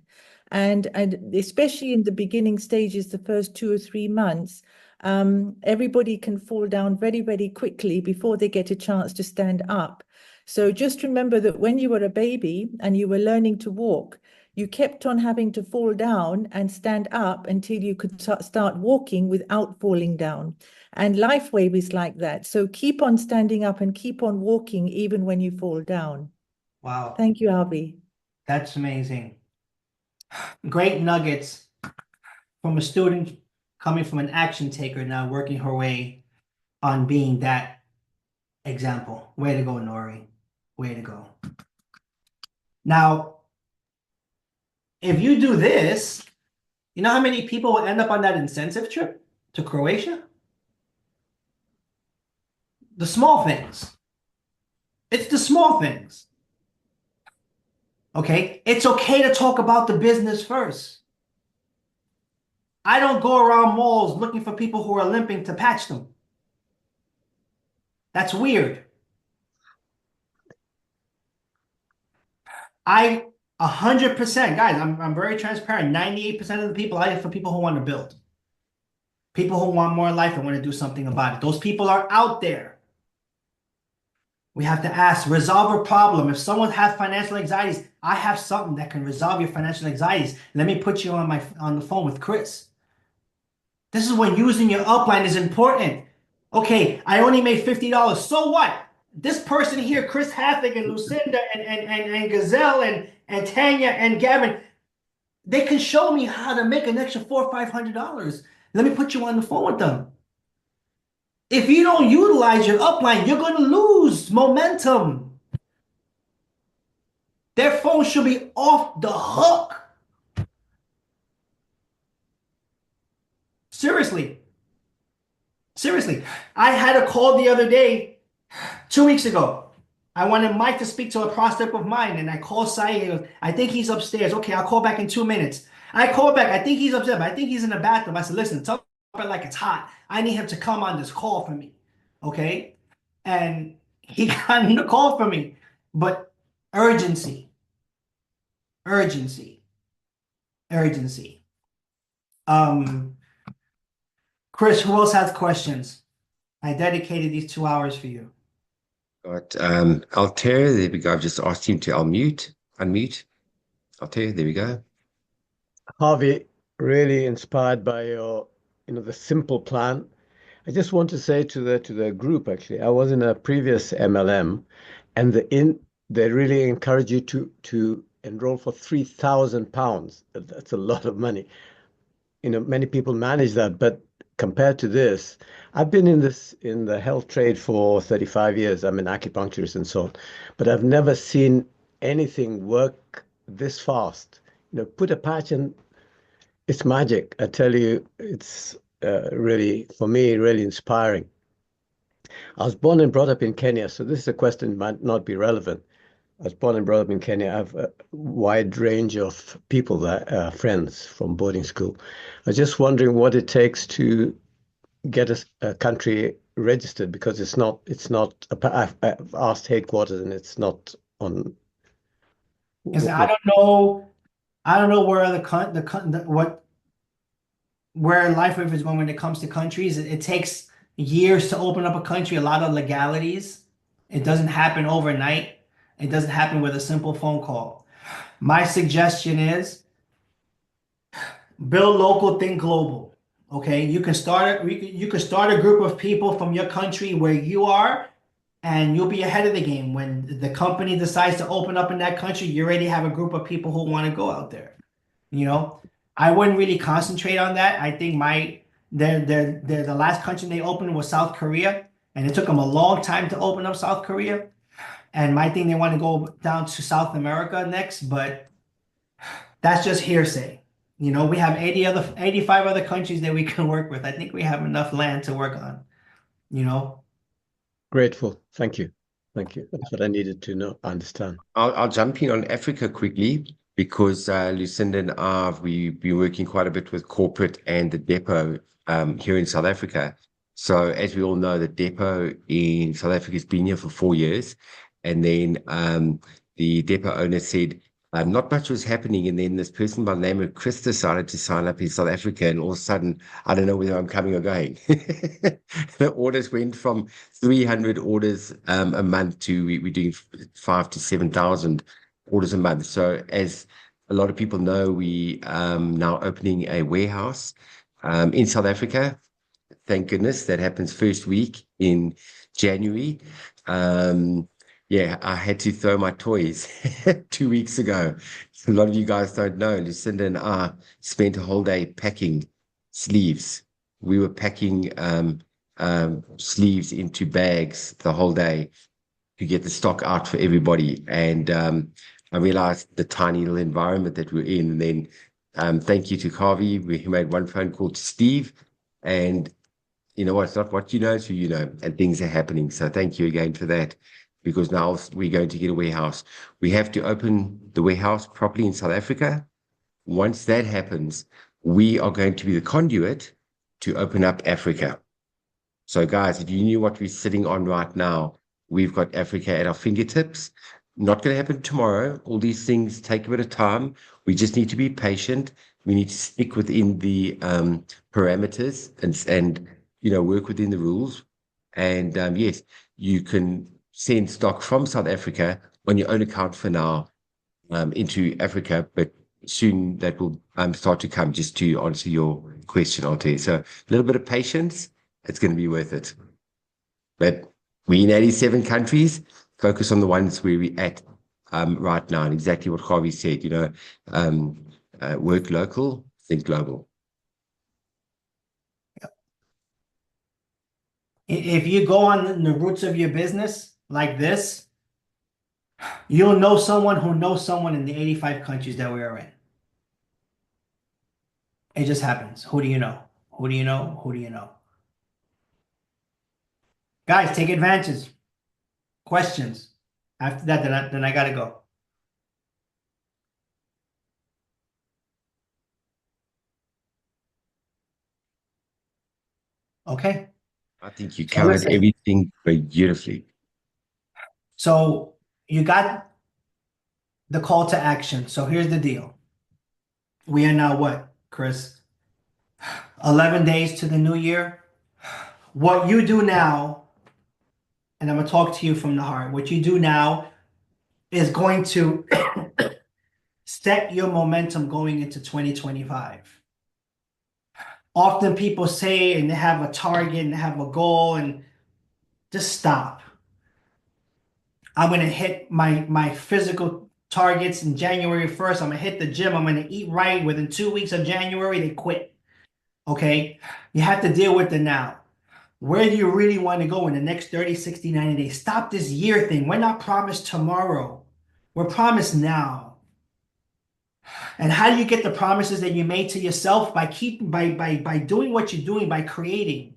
And especially in the beginning stages, the first 2 or 3 months, everybody can fall down very, very quickly before they get a chance to stand up. So just remember that when you were a baby and you were learning to walk, you kept on having to fall down and stand up until you could start walking without falling down. And LifeWave is like that. So keep on standing up and keep on walking even when you fall down. Wow. Thank you, Harvey. That's amazing. Great nuggets from a student coming from an action taker now working her way on being that example. Way to go, Nori. Way to go. Now, if you do this, you know how many people will end up on that incentive trip to Croatia? The small things. It's the small things. Okay? It's okay to talk about the business first. I don't go around malls looking for people who are limping to patch them. That's weird. I 100%, guys, I'm very transparent. 98% of the people I have for people who want to build. People who want more life and want to do something about it. Those people are out there. We have to ask, resolve a problem. If someone has financial anxieties, I have something that can resolve your financial anxieties. Let me put you on the phone with Chris. This is when using your upline is important. Okay, I only made $50. So what? This person here, Chris Hathig and Lucinda and Gazelle and Tanya and Gavin, they can show me how to make an extra $400 or $500. Let me put you on the phone with them. If you don't utilize your upline, you're going to lose momentum. Their phone should be off the hook. Seriously. Seriously. I had a call the other day, 2 weeks ago. I wanted Mike to speak to a prospect of mine, and I called Saeed. He goes, I think he's upstairs. Okay, I'll call back in 2 minutes. I called back. I think he's upstairs, but I think he's in the bathroom. I said, listen, tell it like it's hot. I need him to come on this call for me. Okay? And he got on the call for me. But urgency. Urgency. Urgency. Chris, who else has questions? I dedicated these 2 hours for you. Got Altair, there we go. I've just asked him to unmute. Altair, there we go. Javi, really inspired by your, the simple plan. I just want to say to the group, actually, I was in a previous MLM, and they really encourage you to enroll for £3,000. That's a lot of money. Many people manage that, but compared to this, I've been in the health trade for 35 years. I'm an acupuncturist and so on, but I've never seen anything work this fast. Put a patch and it's magic. I tell you, it's really, for me, really inspiring. I was born and brought up in Kenya, so this is a question that might not be relevant. I was born and brought up in Kenya. I have a wide range of people that friends from boarding school. I was just wondering what it takes to get a country registered, because it's not. I've asked headquarters and it's not on. Because I don't know where where LifeWave is going when it comes to countries. It takes years to open up a country. A lot of legalities. It doesn't happen overnight. It doesn't happen with a simple phone call. My suggestion is build local, think global. Okay, you can start a group of people from your country where you are, and you'll be ahead of the game. When the company decides to open up in that country, you already have a group of people who want to go out there. I wouldn't really concentrate on that. I think the last country they opened was South Korea, and it took them a long time to open up South Korea. And my thing, they want to go down to South America next, but that's just hearsay. We have 85 other countries that we can work with. I think we have enough land to work on. Grateful. Thank you. That's what I needed to know, understand. I'll jump in on Africa quickly, because Lucinda and we've been working quite a bit with corporate and the depot here in South Africa. So as we all know, the depot in South Africa has been here for 4 years. And then the depot owner said not much was happening. And then this person by the name of Chris decided to sign up in South Africa. And all of a sudden, I don't know whether I'm coming or going. The orders went from 300 orders a month to we're doing 5,000 to 7,000 orders a month. So as a lot of people know, we now opening a warehouse in South Africa. Thank goodness that happens first week in January. Yeah, I had to throw my toys 2 weeks ago. A lot of you guys don't know, Lucinda and I spent a whole day packing sleeves. We were packing sleeves into bags the whole day to get the stock out for everybody. And I realized the tiny little environment that we're in. And then thank you to Javi. We made one phone call to Steve, and you know what? It's not what you know, it's who you know, and things are happening. So thank you again for that, because now we're going to get a warehouse. We have to open the warehouse properly in South Africa. Once that happens, we are going to be the conduit to open up Africa. So guys, if you knew what we're sitting on right now, we've got Africa at our fingertips. Not going to happen tomorrow. All these things take a bit of time. We just need to be patient. We need to stick within the parameters and work within the rules. And yes, you can send stock from South Africa on your own account for now into Africa, but soon that will start to come, just to answer your question, Altair. So a little bit of patience, it's going to be worth it. But we're in 87 countries, focus on the ones where we're at right now, and exactly what Javi said, work local, think global. If you go on the roots of your business like this, you'll know someone who knows someone in the 85 countries that we are in. It just happens. Who do you know? Who do you know? Who do you know? Guys, take advantage. Questions. After that, then I gotta go. Okay. I think you covered everything beautifully. So you got the call to action. So here's the deal. We are now what, Chris? 11 days to the new year. What you do now, and I'm going to talk to you from the heart, what you do now is going to set your momentum going into 2025. Often people say, and they have a target and they have a goal, and just stop. I'm going to hit my physical targets in January 1st. I'm going to hit the gym. I'm going to eat right. Within 2 weeks of January, they quit. Okay? You have to deal with it now. Where do you really want to go in the next 30, 60, 90 days? Stop this year thing. We're not promised tomorrow. We're promised now. And how do you get the promises that you made to yourself? By doing what you're doing, by creating.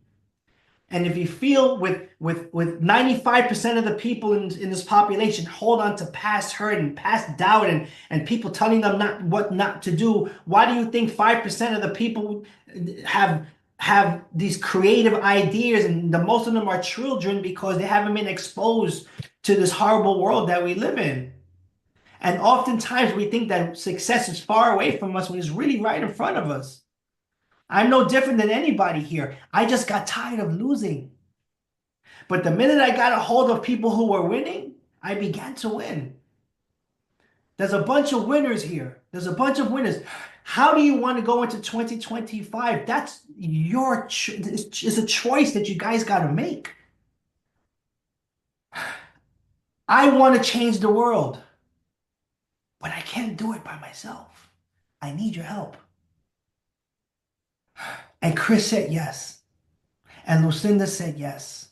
And if you feel with 95% of the people in this population hold on to past hurt and past doubt and people telling them what not to do, why do you think 5% of the people have these creative ideas, and most of them are children because they haven't been exposed to this horrible world that we live in? And oftentimes we think that success is far away from us when it's really right in front of us. I'm no different than anybody here. I just got tired of losing. But the minute I got a hold of people who were winning, I began to win. There's a bunch of winners here. There's a bunch of winners. How do you want to go into 2025? That's it's a choice that you guys got to make. I want to change the world, but I can't do it by myself. I need your help. And Chris said yes. And Lucinda said yes.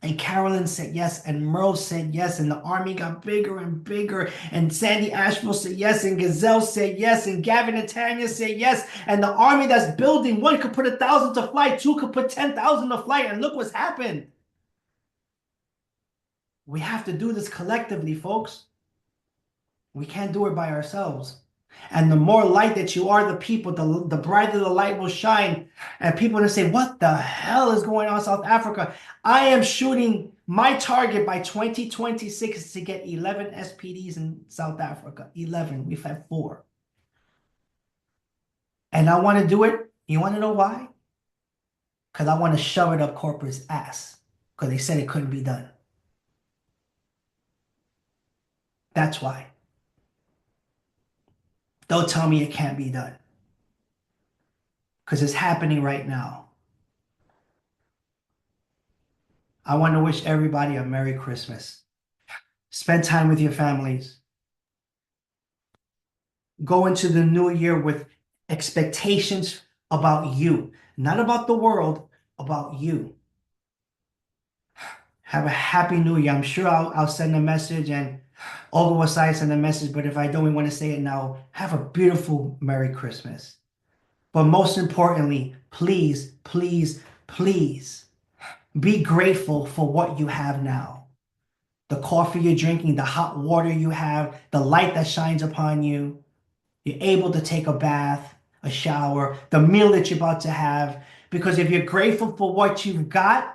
And Carolyn said yes. And Merle said yes. And the army got bigger and bigger. And Sandy Asheville said yes. And Gazelle said yes. And Gavin and Tanya said yes. And the army that's building, one could put 1,000 to flight. Two could put 10,000 to flight. And look what's happened. We have to do this collectively, folks. We can't do it by ourselves. And the more light that you are the people, the brighter the light will shine. And people are going to say, what the hell is going on in South Africa? I am shooting, my target by 2026 is to get 11 SPDs in South Africa. 11. We've had 4. And I want to do it. You want to know why? Because I want to shove it up corporate's ass. Because they said it couldn't be done. That's why. Don't tell me it can't be done. Because it's happening right now. I want to wish everybody a Merry Christmas. Spend time with your families. Go into the new year with expectations about you. Not about the world, about you. Have a happy new year. I'm sure I'll send a message and Olga will send a message, but if I don't want to say it now, have a beautiful Merry Christmas. But most importantly, please, please, please be grateful for what you have now. The coffee you're drinking, the hot water you have, the light that shines upon you. You're able to take a bath, a shower, the meal that you're about to have. Because if you're grateful for what you've got,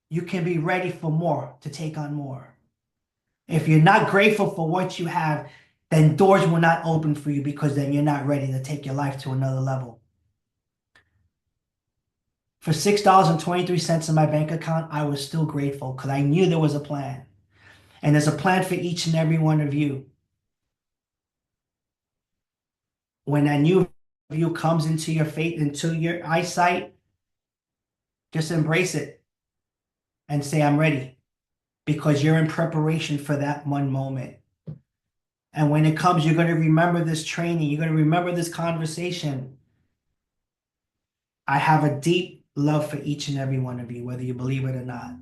you can be ready for more, to take on more. If you're not grateful for what you have, then doors will not open for you because then you're not ready to take your life to another level. For $6.23 in my bank account, I was still grateful because I knew there was a plan. And there's a plan for each and every one of you. When that new view comes into your faith, into your eyesight, just embrace it and say, I'm ready, because you're in preparation for that one moment. And when it comes, you're going to remember this training. You're going to remember this conversation. I have a deep love for each and every one of you, whether you believe it or not.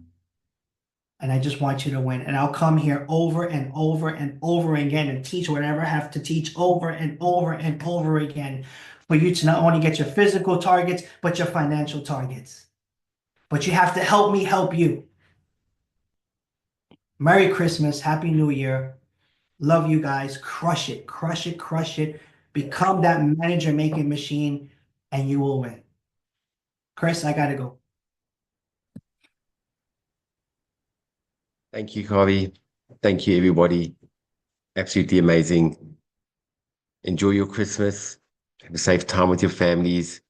And I just want you to win. And I'll come here over and over and over again and teach whatever I have to teach over and over and over again for you to not only get your physical targets, but your financial targets. But you have to help me help you. Merry Christmas. Happy New Year. Love you guys. Crush it. Crush it. Crush it. Become that manager making machine and you will win. Chris, I got to go. Thank you, Javi. Thank you, everybody. Absolutely amazing. Enjoy your Christmas. Have a safe time with your families.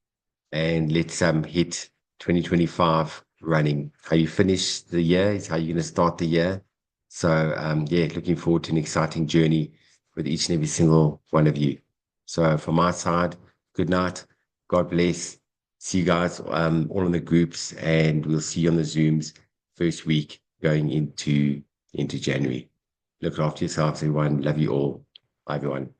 And let's hit 2025 running. How you finish the year is how you're going to start the year. So, yeah, looking forward to an exciting journey with each and every single one of you. So from my side, good night. God bless. See you guys all in the groups, and we'll see you on the Zooms first week going into January. Look after yourselves, everyone. Love you all. Bye, everyone.